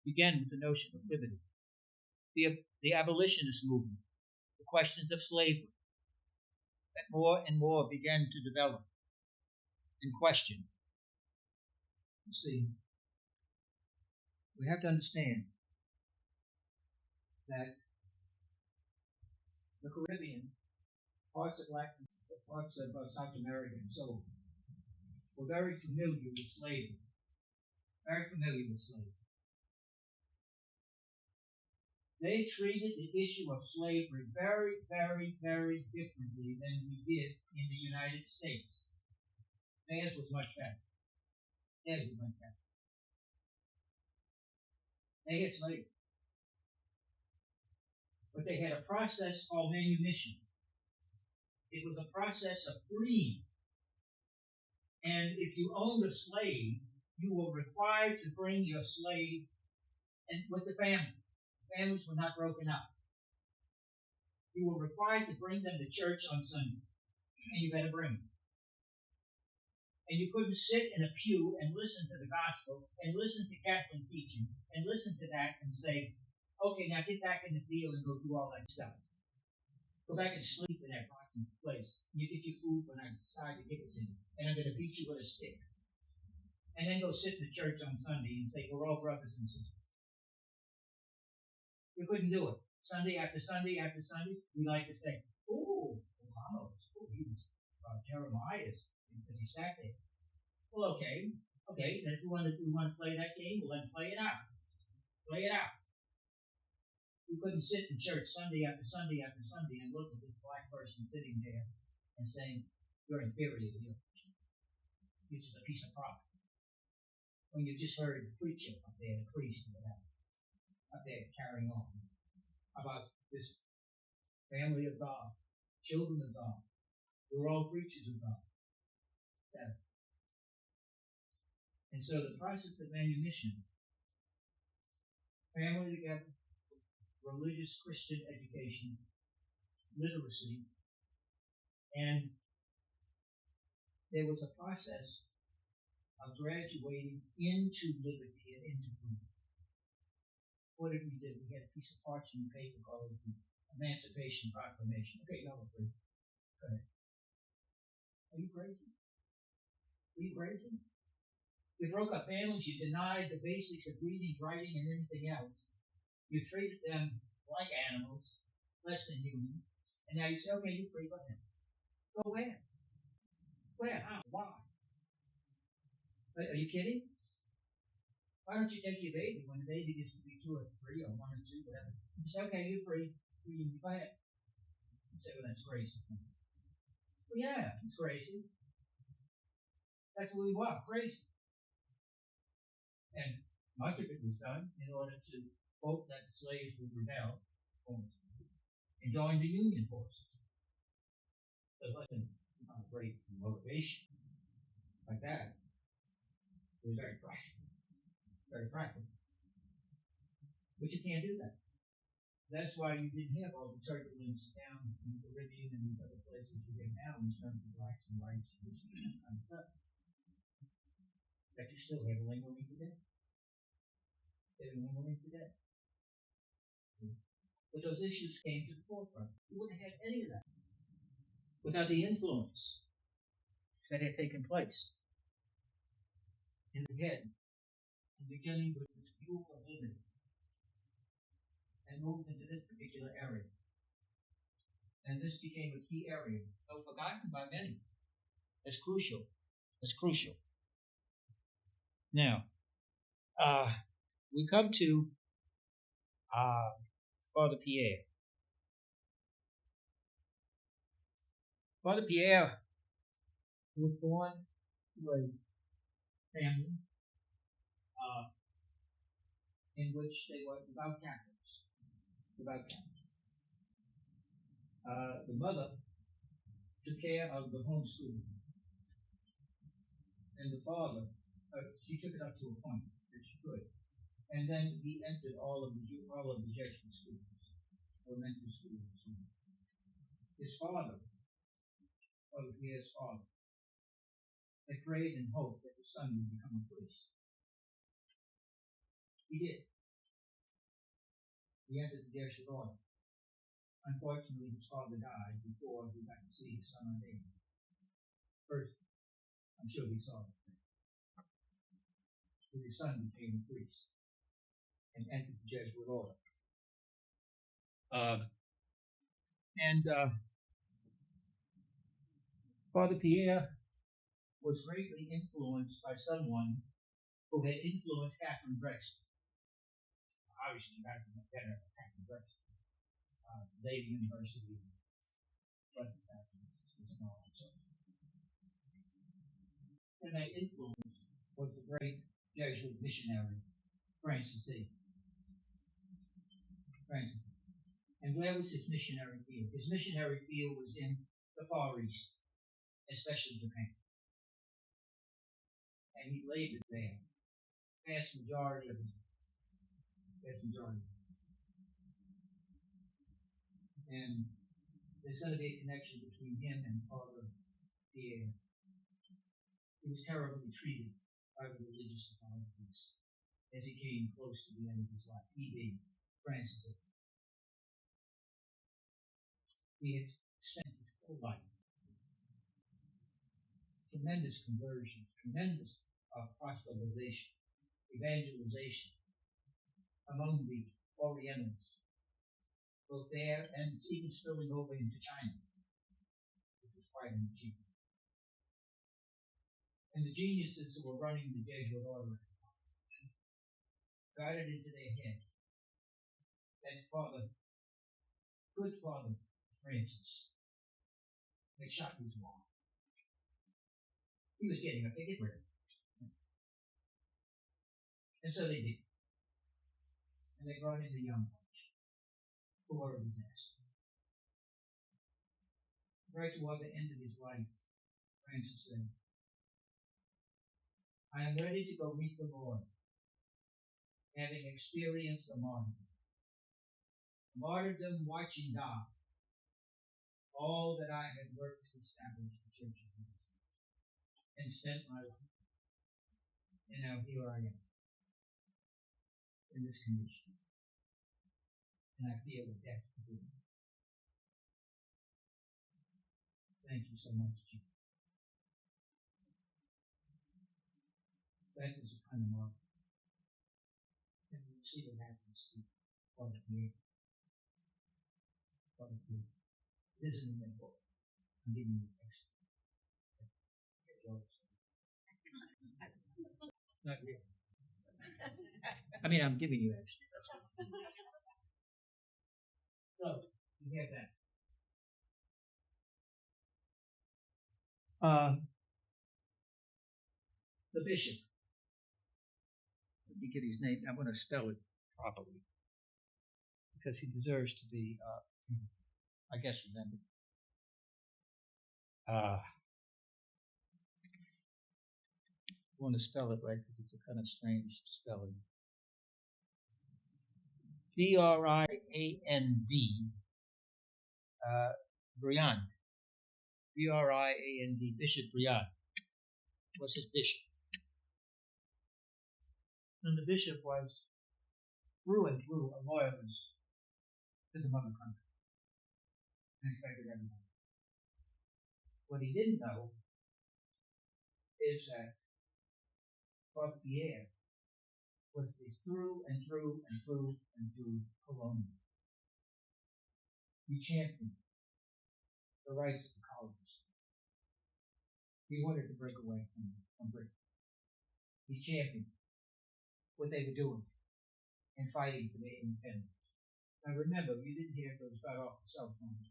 [SPEAKER 1] began with the notion of liberty. The abolitionist movement, the questions of slavery, that more and more began to develop and question. You see, we have to understand that the Caribbean, parts of Latin, parts of South America, and so on, were very familiar with slavery. Very familiar with slavery. They treated the issue of slavery very, very, very differently than we did in the United States. Theirs was much better. Theirs was much better. They had slavery. But they had a process called manumission. It was a process of freeing. And if you owned a slave, you were required to bring your slave and with the family. Families were not broken up. You were required to bring them to church on Sunday. And you better bring them. And you couldn't sit in a pew and listen to the gospel and listen to Catholic teaching and listen to that and say, okay, now get back in the field and go do all that stuff. Go back and sleep in that rocking place. You get your food when I decide to give it to you. And I'm going to beat you with a stick. And then go sit in the church on Sunday and say, we're all brothers and sisters. You couldn't do it. Sunday after Sunday after Sunday, we like to say, oh, he was Jeremiah's, because he sat there. Well, okay, then if we want to play that game, well then play it out. Play it out. We couldn't sit in church Sunday after Sunday after Sunday and look at this black person sitting there and saying, you're inferior to him. You're just a piece of property. When you just heard the preacher up there, the priest or whatever, up there carrying on about this family of God, children of God. We're all creatures of God. Yeah. And so the process of manumission, family together, religious Christian education, literacy, and there was a process of graduating into liberty and into freedom. What did we do? We had a piece of parchment paper called the Emancipation Proclamation. Okay, y'all are free. Go ahead. Are you crazy? Are you crazy? You broke up families, you denied the basics of reading, writing, and anything else. You treated them like animals, less than human, and now you say, okay, you're free, go ahead. Go where? Where? How? Why? Are you kidding? Why don't you take your baby when the baby gets to be 2 or 3 or 1 or 2, whatever? You say, okay, you're free. You go ahead. You say, well, that's crazy. Well, yeah, it's crazy. That's what we want, crazy. And much of it was done in order to hope that the slaves would rebel and join the Union forces. So it wasn't a great motivation like that. It was very practical. Very practical. But you can't do that. That's why you didn't have all the turbulence down in the Caribbean and these other places you have now in terms of blacks and whites and this kind of stuff. That you still have lingering today. They're lingering today. but those issues came to the forefront. You wouldn't have had any of that without the influence that had taken place in the head, beginning with this view of liberty, and moved into this particular area. And this became a key area, though forgotten by many, as crucial. As crucial. Now, we come to Father Pierre. Father Pierre was born to a family in which they were devout Catholics. The mother took care of the homeschooling, and the father, she took it up to a point that she could, and then he entered all of the Jesuit schools, elementary schools. His father, Father Pierre's father, had prayed and hoped that his son would become a priest. He did. He entered the Jesuit order. Unfortunately, his father died before he got to see his son ordained. First, I'm sure he saw it. So his son became a priest and entered the Jesuit order. Father Pierre was greatly influenced by someone who had influenced Catherine Drexel. Obviously, Catherine Drexel. Lady University, and that influence was the great Jesuit missionary Francis A. And where was his missionary field? His missionary field was in the Far East, especially Japan. And he labored there. Vast majority of his life. And there's going to be a connection between him and Father Pierre. He was terribly treated by the religious authorities as he came close to the end of his life. He being Francis. He had spent his whole life. Tremendous conversion, tremendous proselytization, evangelization among the Orientals, both there and even spilling over into China, which was quite an achievement. And the geniuses who were running the Jesuit order got it into their head that good Father Francis had shot his wall. He was getting up to get rid of it. And so they did. And they brought in the young bunch, who were a disaster. Right toward the end of his life, Francis said, I am ready to go meet the Lord, having experienced a martyrdom. A martyrdom watching God, all that I had worked to establish the Church of Jesus, and spent my life. And now here I am, in this condition. And I feel a death to do. Thank you so much, Jesus. That is a kind of mark. And we see what happens to Father Pierre. It isn't in that book. I'm giving you extra. Not really. I mean, I'm giving you extra. That's what I'm doing. So, you have that. The bishop. Let me get his name. I'm going to spell it properly because he deserves to be, I guess, remembered. I want to spell it right because it's a kind of strange spelling. Briand. Briand. Briand. Bishop Briand was his bishop. And the bishop was through and through a loyalist to the mother country and infected everybody. What he didn't know is that Father Pierre was the through and through and through and through colonial. He championed the rights of the colonists. He wanted to break away from Britain. He championed what they were doing in fighting for their independence. Now remember, you didn't hear those got off the cell phones.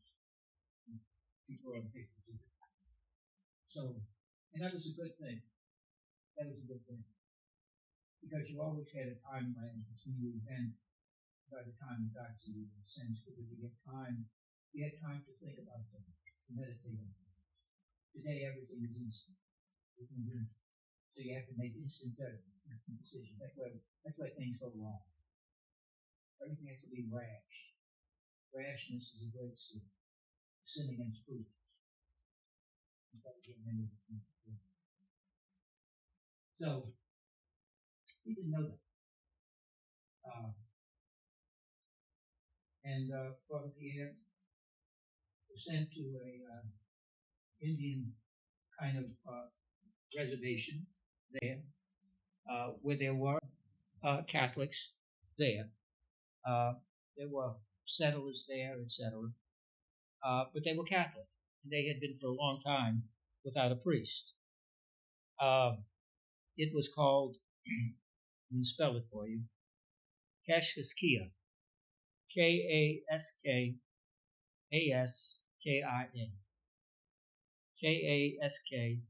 [SPEAKER 1] People on pictures. So, and that was a good thing. That was a good thing. Because you always had a timeline between the event by the time it got to you, in a sense, because you had time to think about things, to meditate on things. Today everything is instant. Everything's instant. So you have to make instant judgments, instant decisions. That's why things go wrong. Everything has to be rash. Rashness is a great sin. Sin against prudence. So he didn't know that. Father Pierre was sent to a Indian kind of reservation there, where there were Catholics there. There were settlers there, etc. But they were Catholic, and they had been for a long time without a priest. It was called, I'm going to spell it for you, Kashkaskia, Kaskaskin, Kaskaskin,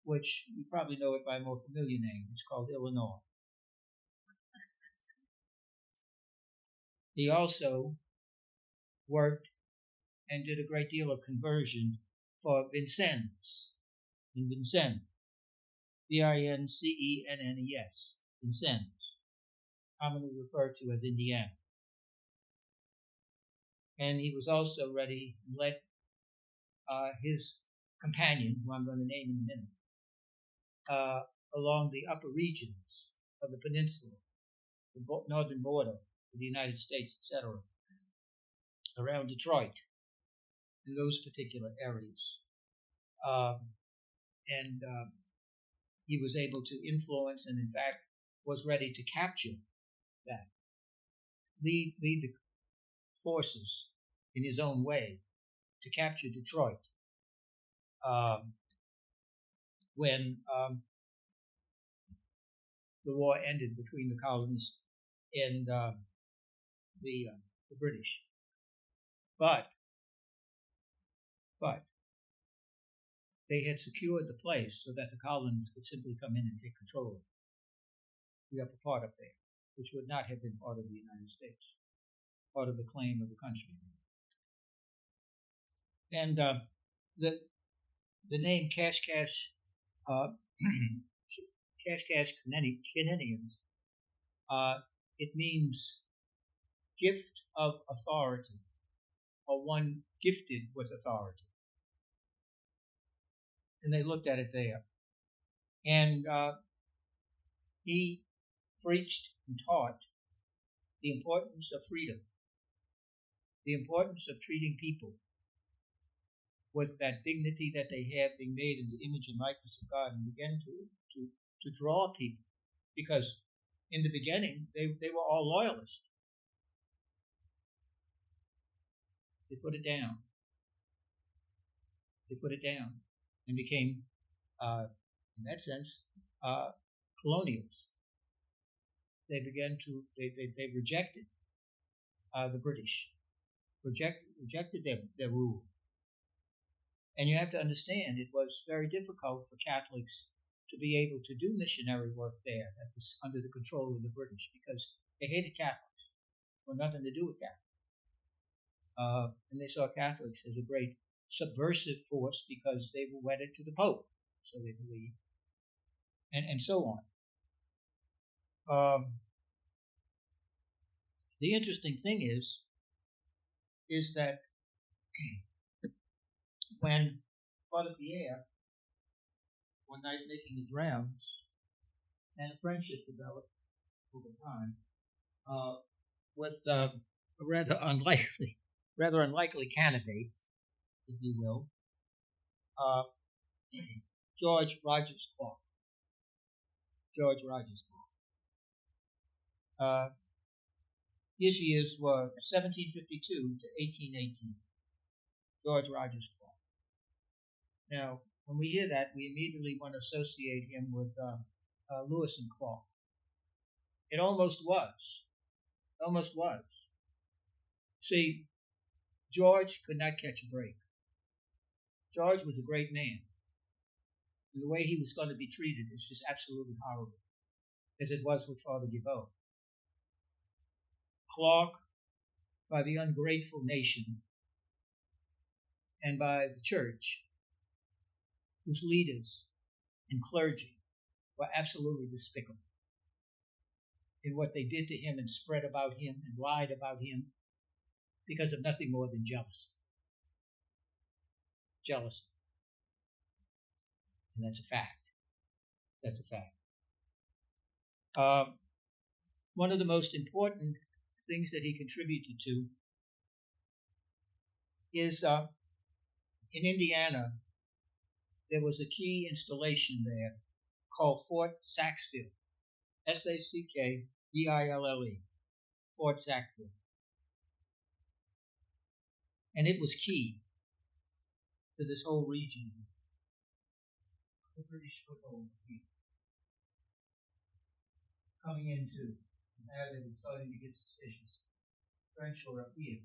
[SPEAKER 1] which you probably know it by a more familiar name. It's called Illinois. He also worked and did a great deal of conversion for Vincennes, in Vincennes, Vincennes, Vincennes, commonly referred to as Indiana. And he was also ready and led his companion, who I'm going to name in a minute, along the upper regions of the peninsula, the northern border of the United States, etc., around Detroit, in those particular areas. He was able to influence and, in fact, was ready to capture that, lead the forces in his own way to capture Detroit when the war ended between the colonists and the British. But they had secured the place so that the colonists could simply come in and take control of the upper part up there, which would not have been part of the United States, part of the claim of the country. And the name Kashkaskinenians, it means gift of authority, or one gifted with authority. And they looked at it there. And he preached and taught the importance of freedom, the importance of treating people with that dignity that they have, being made in the image and likeness of God, and began to draw people. Because in the beginning, they were all loyalists. They put it down. And became, in that sense, colonials. They rejected the British, rejected their rule. And you have to understand, it was very difficult for Catholics to be able to do missionary work there under the control of the British, because they hated Catholics, or nothing to do with Catholics. And they saw Catholics as a great subversive force because they were wedded to the Pope, so they believed, and so on. The interesting thing is that when Father Pierre, one night making his rounds, and a friendship developed over time with a rather unlikely candidate, if you will, uh, George Rogers Clark. George Rogers Clark. His years were 1752 to 1818. George Rogers Clark. Now, when we hear that, we immediately want to associate him with Lewis and Clark. It almost was. Almost was. See, George could not catch a break. George was a great man. And the way he was going to be treated is just absolutely horrible, as it was with Father Gibot. Clark, by the ungrateful nation and by the church, whose leaders and clergy were absolutely despicable in what they did to him and spread about him and lied about him because of nothing more than jealousy. Jealousy. And that's a fact. That's a fact. One of the most important things that he contributed to is in Indiana, there was a key installation there called Fort Sackville, Sackville, Fort Sackville. And it was key to this whole region, the British foothold here, coming into, now they were starting to get suspicious. French were up here.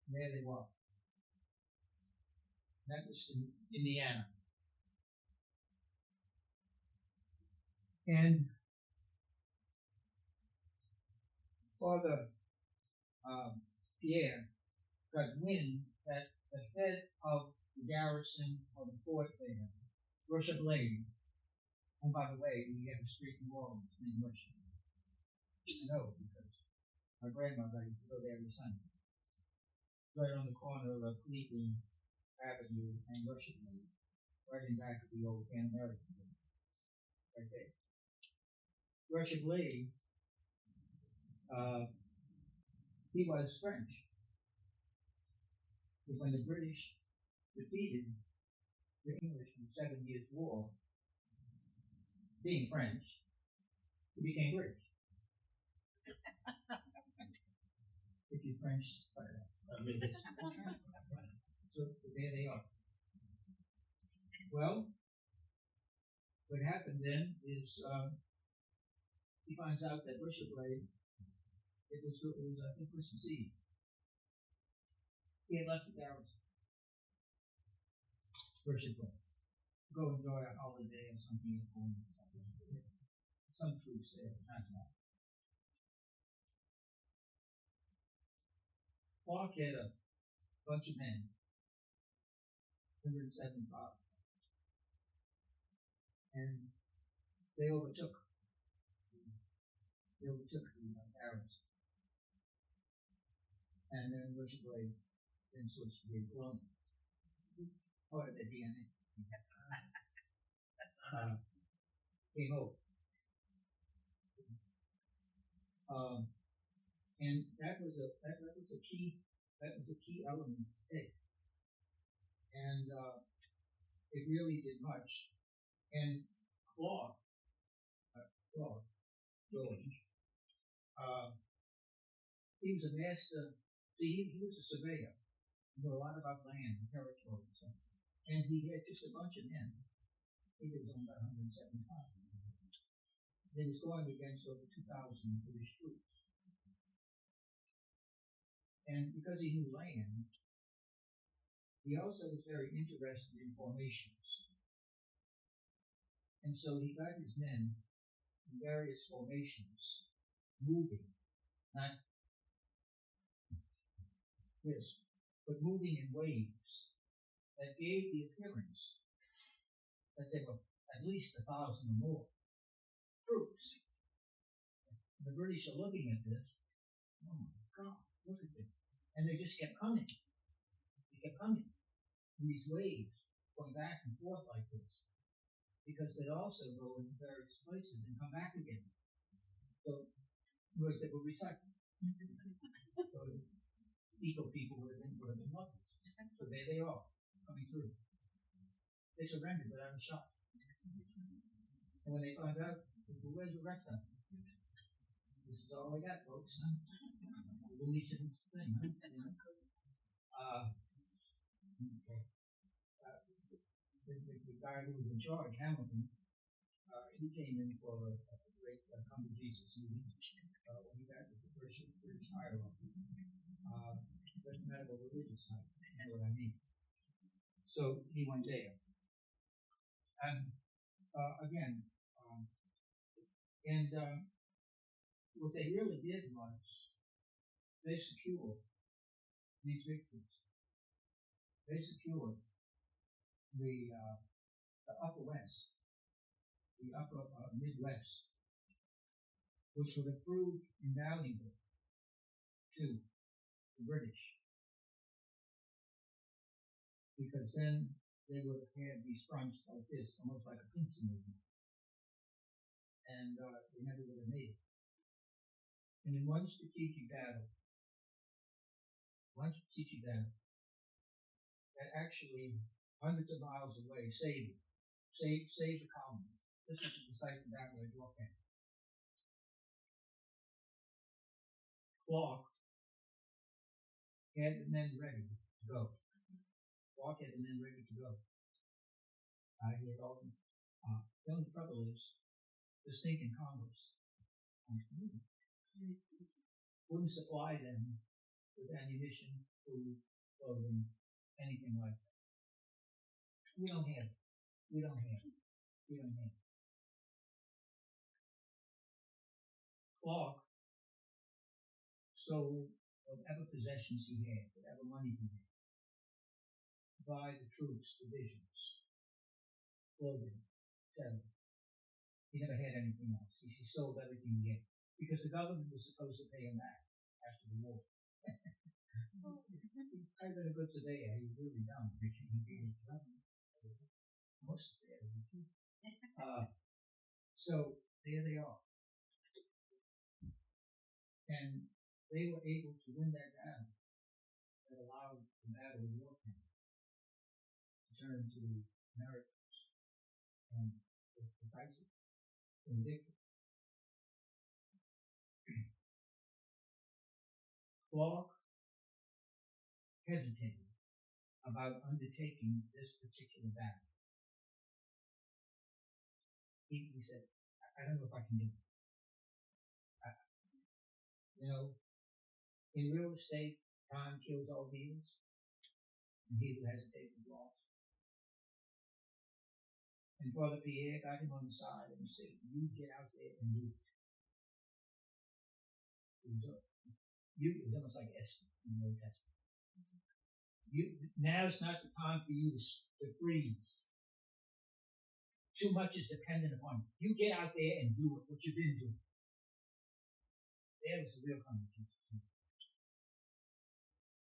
[SPEAKER 1] And there they were. That was in Indiana. And Father Pierre got wind that the head of the garrison of the fort there, Russia Blade, and by the way, we have a street in New Orleans named Russia. I know because my grandmother used to go there every Sunday. Right on the corner of Cleveland Avenue and Russia Blade, right in back of the old Pan American building. Right there. Russia Blade, he was French. But when the British defeated the English in the 7 Years' War, being French, he became British. If you're French, so there they are. Well, what happened then is he finds out that Russia Blade, it was I think Christmas Eve. He had left the garrison. Russia Blade. Go enjoy a holiday or something at home or something. Some troops there, that's not. Clark had a bunch of men, 175, and they overtook the garrison. And then Russia Blade then switched to be colonial. Part of the DNA. Came over. And that was a key element to take. And it really did much. And George, he was a master. See, he was a surveyor. He knew a lot about land and territory and stuff. And he had just a bunch of men. I think it was only about 175. They was going against over 2,000 British troops. And because he knew land, he also was very interested in formations. And so he got his men in various formations moving, not this, but moving in waves that gave the appearance that there were at least 1,000 or more troops. The British are looking at this. Oh my God, look at this. And they just kept coming. They kept coming. In these waves, going back and forth like this. Because they'd also go into various places and come back again. So was they were recycled. So eco people would have been loved. So there they are, coming through. They surrendered without a shot. And when they found out, they said, where's the rest of them? This is all I got, folks. Huh? We'll need to do this thing, huh? Okay. The guy who was in charge, Hamilton, he came in for a great Come to Jesus meeting when he got with the British hierarchy. Doesn't matter what religious side, you know what I mean. So he went there. And again, what they really did was they secured these victims. They secured the upper West, the upper Midwest, which would have proved invaluable to the British, because then they would have had these fronts like this, almost like a pincer movement, and they never would have made it. And in one strategic battle, that actually hundreds of miles away saved the colony. This was the decisive battle at Yorktown. Clark had the men ready to go. He had all them. The only trouble is the stinking Congress wouldn't supply them with ammunition, food, clothing, anything like that. We don't have it. Clark sold whatever possessions he had, whatever money he had, to buy the troops provisions, clothing, etc. He never had anything else. He sold everything he had because the government was supposed to pay him back after the war. I've been a good surveyor. He's really dumb. He paid the government. Most of it. So there they are. And they were able to win that battle that allowed the Battle of Yorktown to turn to the Americans and the decisive and victory. Clark hesitated about undertaking this particular battle. He said, I don't know if I can do it. In real estate, time kills all deals, and he who hesitates is lost. And Father Pierre got him on the side and said, you get out there and do it. It was almost like Esther in the Old Testament. Now is not the time for you to freeze. Too much is dependent upon you. You get out there and do it, what you've been doing. There was the real competition.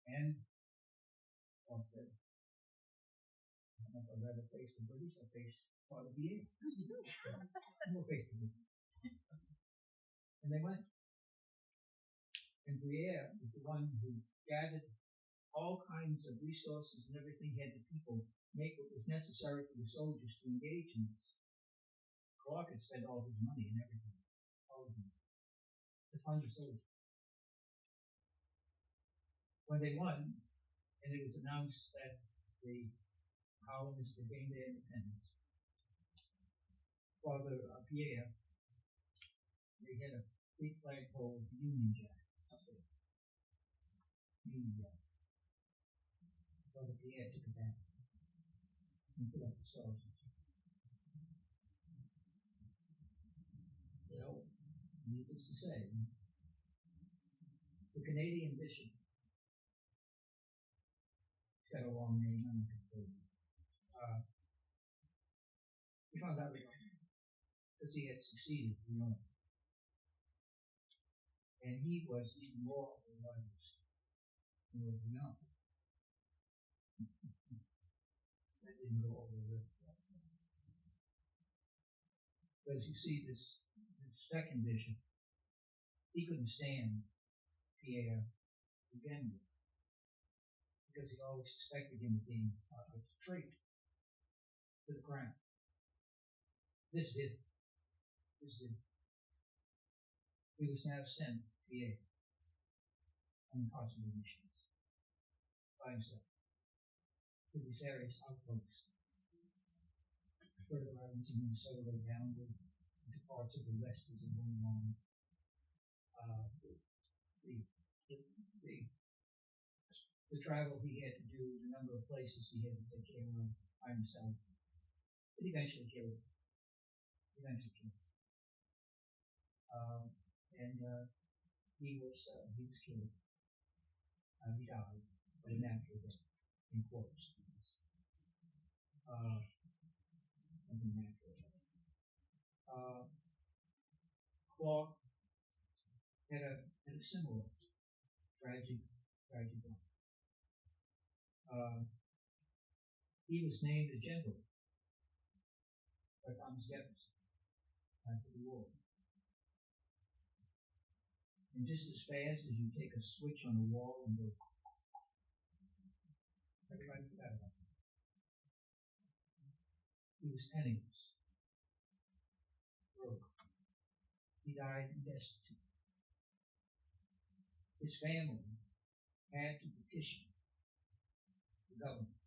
[SPEAKER 1] And Paul said, I don't know if I'd rather face the British or face Father Pierre. We'll face the British. And they went. And Pierre was the one who gathered all kinds of resources and everything, had the people make what was necessary for the soldiers to engage in this. Clark had spent all his money and everything, all of them, to fund the soldiers. When they won, and it was announced that the colonists had gained their independence, Father Pierre, they had a big flagpole with the Union Jack up there. Union Jack. Father Pierre took it down and put up the stars. Well, needless to say, the Canadian bishop, he's got a long name, I'm not going to tell you. He found out because he had succeeded in Rome. And he was even more religious than was young. That didn't go over really well. But as you see, this second bishop, he couldn't stand Pierre again because he always suspected him of being a traitor to the crown. This did. He was now sent Pierre on impossible missions by himself to these various outposts further out into Minnesota, downward into parts of the west as it went along. The travel he had to do, the number of places he had to take care of by himself, it eventually killed him. He was killed. He died of a natural death, in quotes. Something natural. Clark had a similar tragic life. He was named a general by Thomas Jefferson after the war. And just as fast as you take a switch on the wall and go, everybody forgot about him. He was penniless, broke. He died destitute. His family had to petition the government,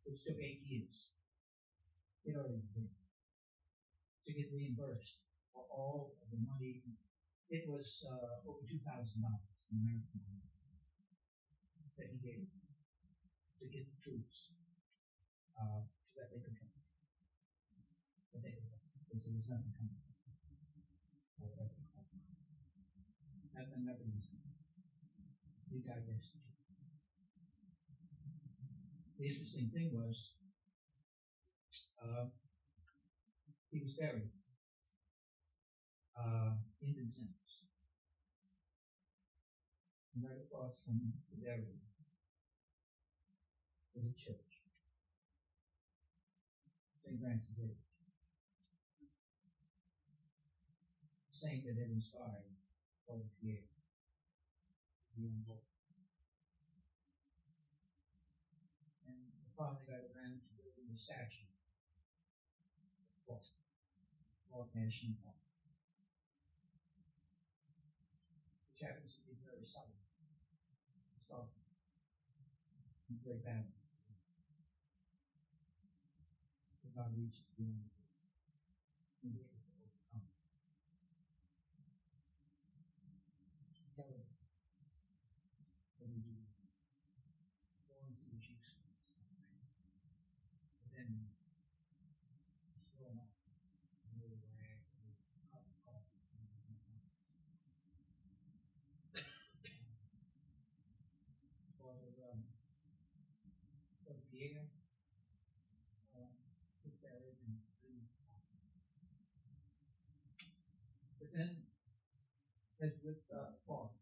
[SPEAKER 1] which took 8 years. It already did. To get reimbursed for all of the money. It was over $2,000 in American money that he gave to get the troops so that they could come. Because there was nothing coming. Nothing was coming. He died destitute. The interesting thing was he was buried in Vincennes. And right across from the burial was a church. St. Francis Xavier. The saint that had inspired Paul Pierre to be on board. And they finally got around to building a statue of Clark National Park, which happens to be very solid. It's dark. It's very bad. But God reaches beyond it. And we're able to overcome. Tell him what we do. Going through the juice. But then still not. Another rag, a cup of coffee. Pierre was buried in green. But then, as with Clark,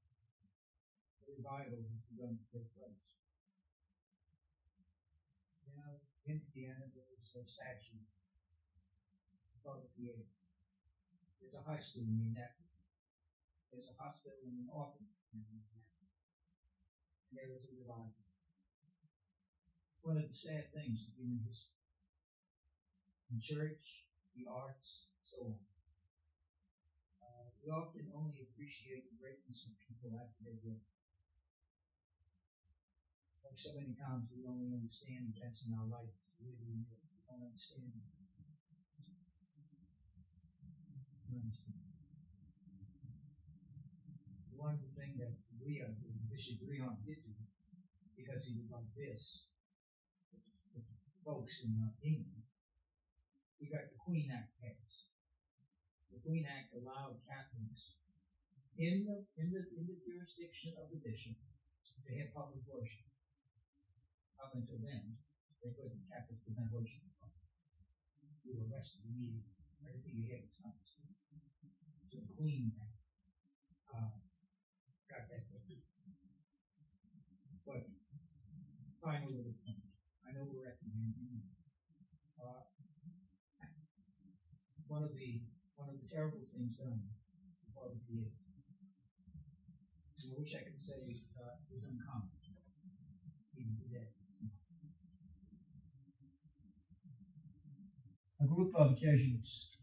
[SPEAKER 1] the revival has begun to take place. Now, in Indiana, there is a statue of Pierre. There's a high school named after him. There's a hospital and an orphanage named after him. And there is a revival. One of the sad things of human history, in church, the arts, so on. We often only appreciate the greatness of people after they're dead. Like so many times, we only understand events in our life. We don't understand them. One thing that Bishop Leon did do, because he was like this, with folks in England, he got the Queen Act passed. The Queen Act allowed Catholics in the jurisdiction of the bishop to have public worship. Up until then, they couldn't. Catholics could not worship in public. You were arrested immediately. Everything you had was confiscated. So the Queen Act got that thing. But finally, with the point, I know we're at the end. One of the terrible things done before the PA I wish I could say it was uncommon, even today. A group of Jesuits,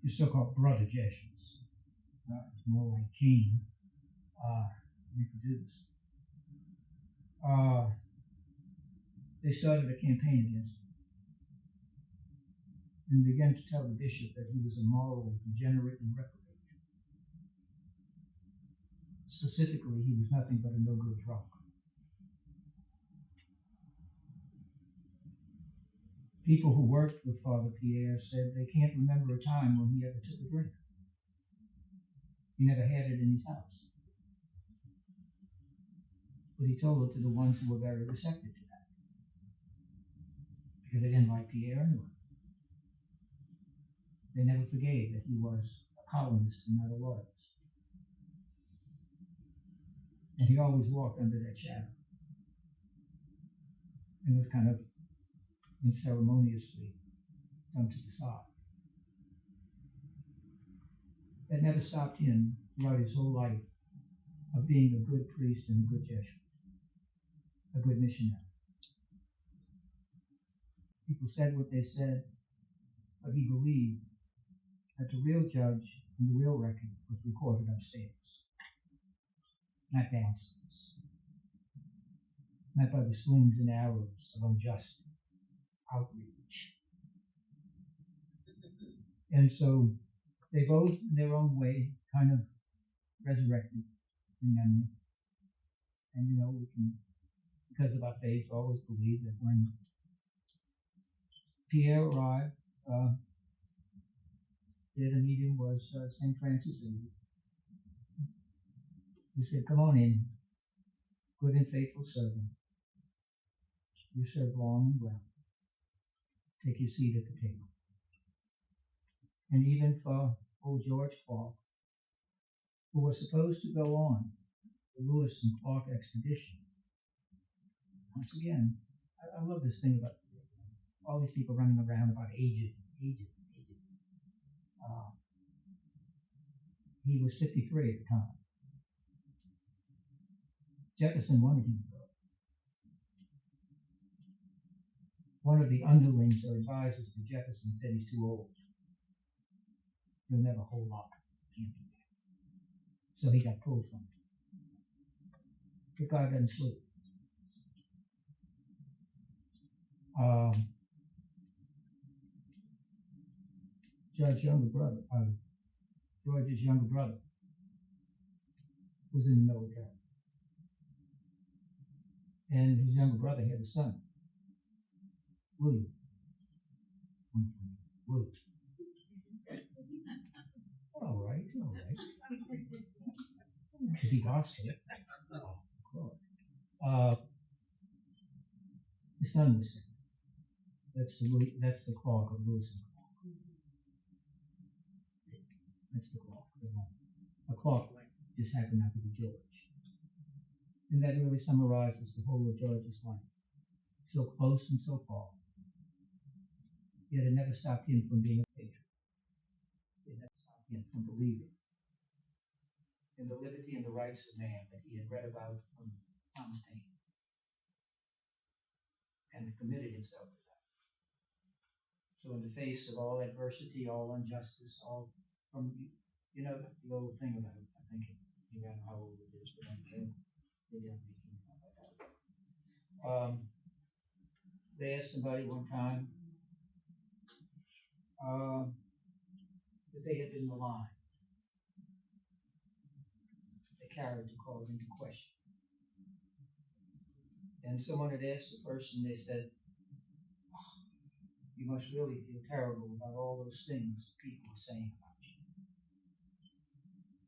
[SPEAKER 1] the so-called brother Jesuits, more like Cain, reproduced. They started a campaign against him and began to tell the bishop that he was immoral, degenerate, and reprobate. Specifically, he was nothing but a no-good drunk. People who worked with Father Pierre said they can't remember a time when he ever took a drink. He never had it in his house. But he told it to the ones who were very receptive to that, because they didn't like Pierre anyway. They never forgave that he was a colonist and not a loyalist. And he always walked under that shadow and was kind of unceremoniously done to the side. That never stopped him throughout his whole life of being a good priest and a good Jesuit, a good missionary. People said what they said, but he believed that the real judge and the real record was recorded upstairs, not downstairs, not by the slings and arrows of unjust outreach. And so they both, in their own way, kind of resurrected in memory. And we can, because of our faith, always believe that when Pierre arrived, there the medium was St. Francis Xavier, who said, "Come on in, good and faithful servant. You served long and well. Take your seat at the table." And even for old George Clark, who was supposed to go on the Lewis and Clark expedition. Once again, I love this thing about all these people running around about ages and ages and ages. He was 53 at the time. Jefferson wanted him to go. One of the underlings or advisors to Jefferson said he's too old. He'll never hold up. Can't do that. So he got pulled from it. But God doesn't sleep. George's younger brother was in the military. And his younger brother had a son, William. All right. Could be gospel. The son was sick. That's the Clark of Lewis and Clark. That's the Clark. A Clark just happened not to be George. And that really summarizes the whole of George's life. So close and so far. Yet it never stopped him from being a patriot. It never stopped him from believing in the liberty and the rights of man that he had read about from Thomas Paine, and committed himself to that. So in the face of all adversity, all injustice, all from, the old thing about it, I think, you don't know how old it is, but they don't make it like that. They asked somebody one time that they had been maligned. The character called into question. And someone had asked the person, they said, "You must really feel terrible about all those things people are saying about you."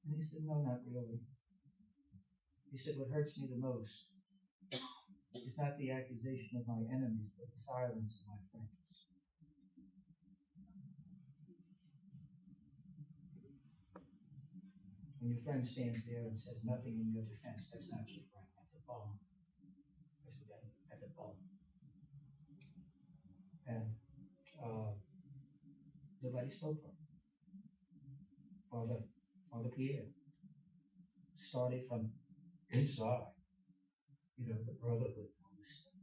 [SPEAKER 1] And he said, "No, not really." He said, "What hurts me the most is not the accusation of my enemies, but the silence of my friends." When your friend stands there and says nothing in your defense, that's not your friend, that's a bum. That's a bum. And nobody spoke for him. Father Pierre started from inside, you know, the brotherhood, all this stuff.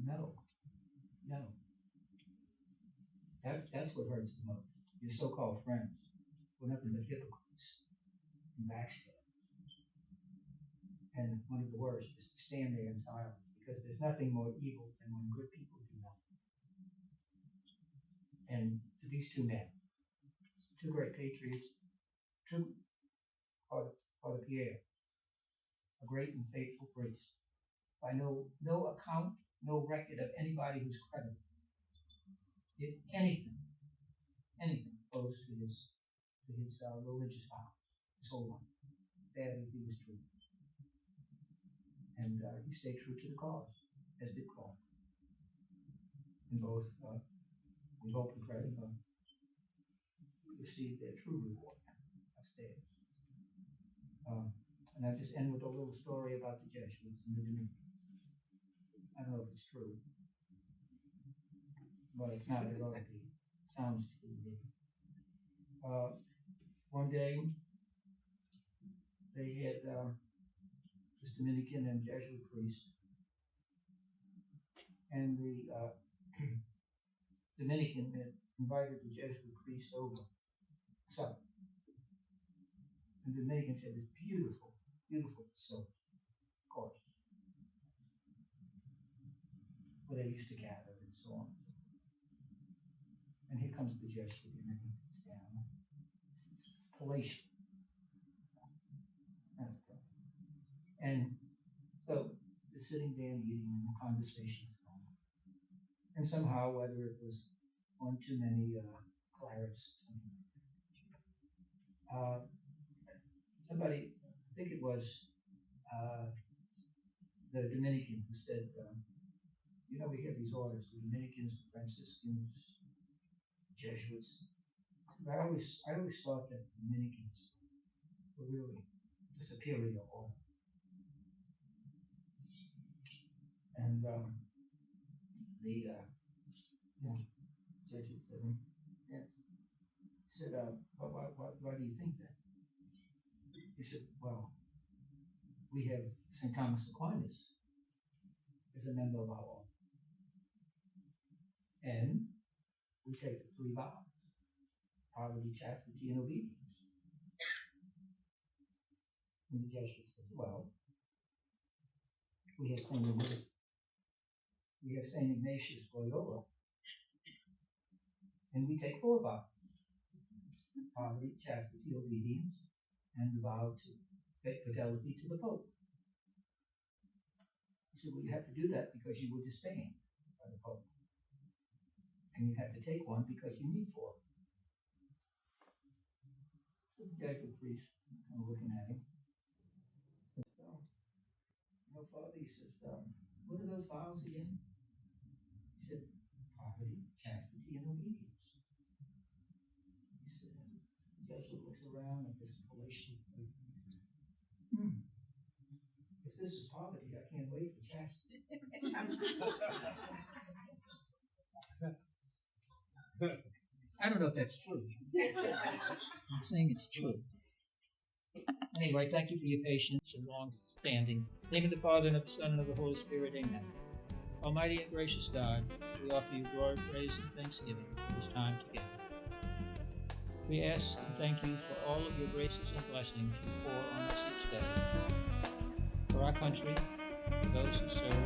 [SPEAKER 1] No. That's what hurts the most. Your so-called friends were nothing but hypocrites and backstabbers. And one of the worst is to stand there in silence, because there's nothing more evil than when good people do nothing. And to these two men, two great patriots, Father Pierre, a great and faithful priest, by no account, no record of anybody who's credible, did anything close to his religious vows, his whole life, as bad as he was treated. And he stayed true to the cause, as did Paul. And both, we hope and pray, receive their true reward upstairs. And I'll just end with a little story about the Jesuits and the Dominicans. I don't know if it's true, but if not, it ought to be. It sounds true to me. One day, they had this Dominican and Jesuit priest, and the Dominican had invited the Jesuit priest over to supper. And the Dominicans had this beautiful facility, of course, where they used to gather and so on. And here comes the Jesuit, and he sits down. It's palatial. That's the problem. And so they're sitting there and eating, and the conversation is going on. And somehow, whether it was one too many claret, something like that, somebody, I think it was the Dominican, who said, you know, we have these orders, the Dominicans, the Franciscans, Jesuits. I always thought that the Dominicans were really the superior order. And the Jesuit said, yeah. He said, why do you think that? He said, well, we have St. Thomas Aquinas as a member of our order. And we take the 3 vows: poverty, chastity, and obedience. And the Jesuit said, well, we have St. Ignatius Loyola, and we take 4 vows: poverty, chastity, obedience, and the vow to fidelity to the Pope. He said, well, you have to do that because you were disdained by the Pope. And you have to take one because you need 4. So the Jesuit priest, kind of looking at him, says, well, you know, Father, he says, what are those vows again? He said, poverty, chastity, and obedience. He said, the Jesuit looks around at this palatial place, and he says, if this is poverty, I can't wait for chastity. I don't know if that's true. I'm saying it's true. Anyway, thank you for your patience and long standing. In the name of the Father, and of the Son, and of the Holy Spirit, amen. Almighty and gracious God, we offer you glory, praise, and thanksgiving for this time together. We ask and thank you for all of your graces and blessings you pour on us each day. For our country, for those who serve,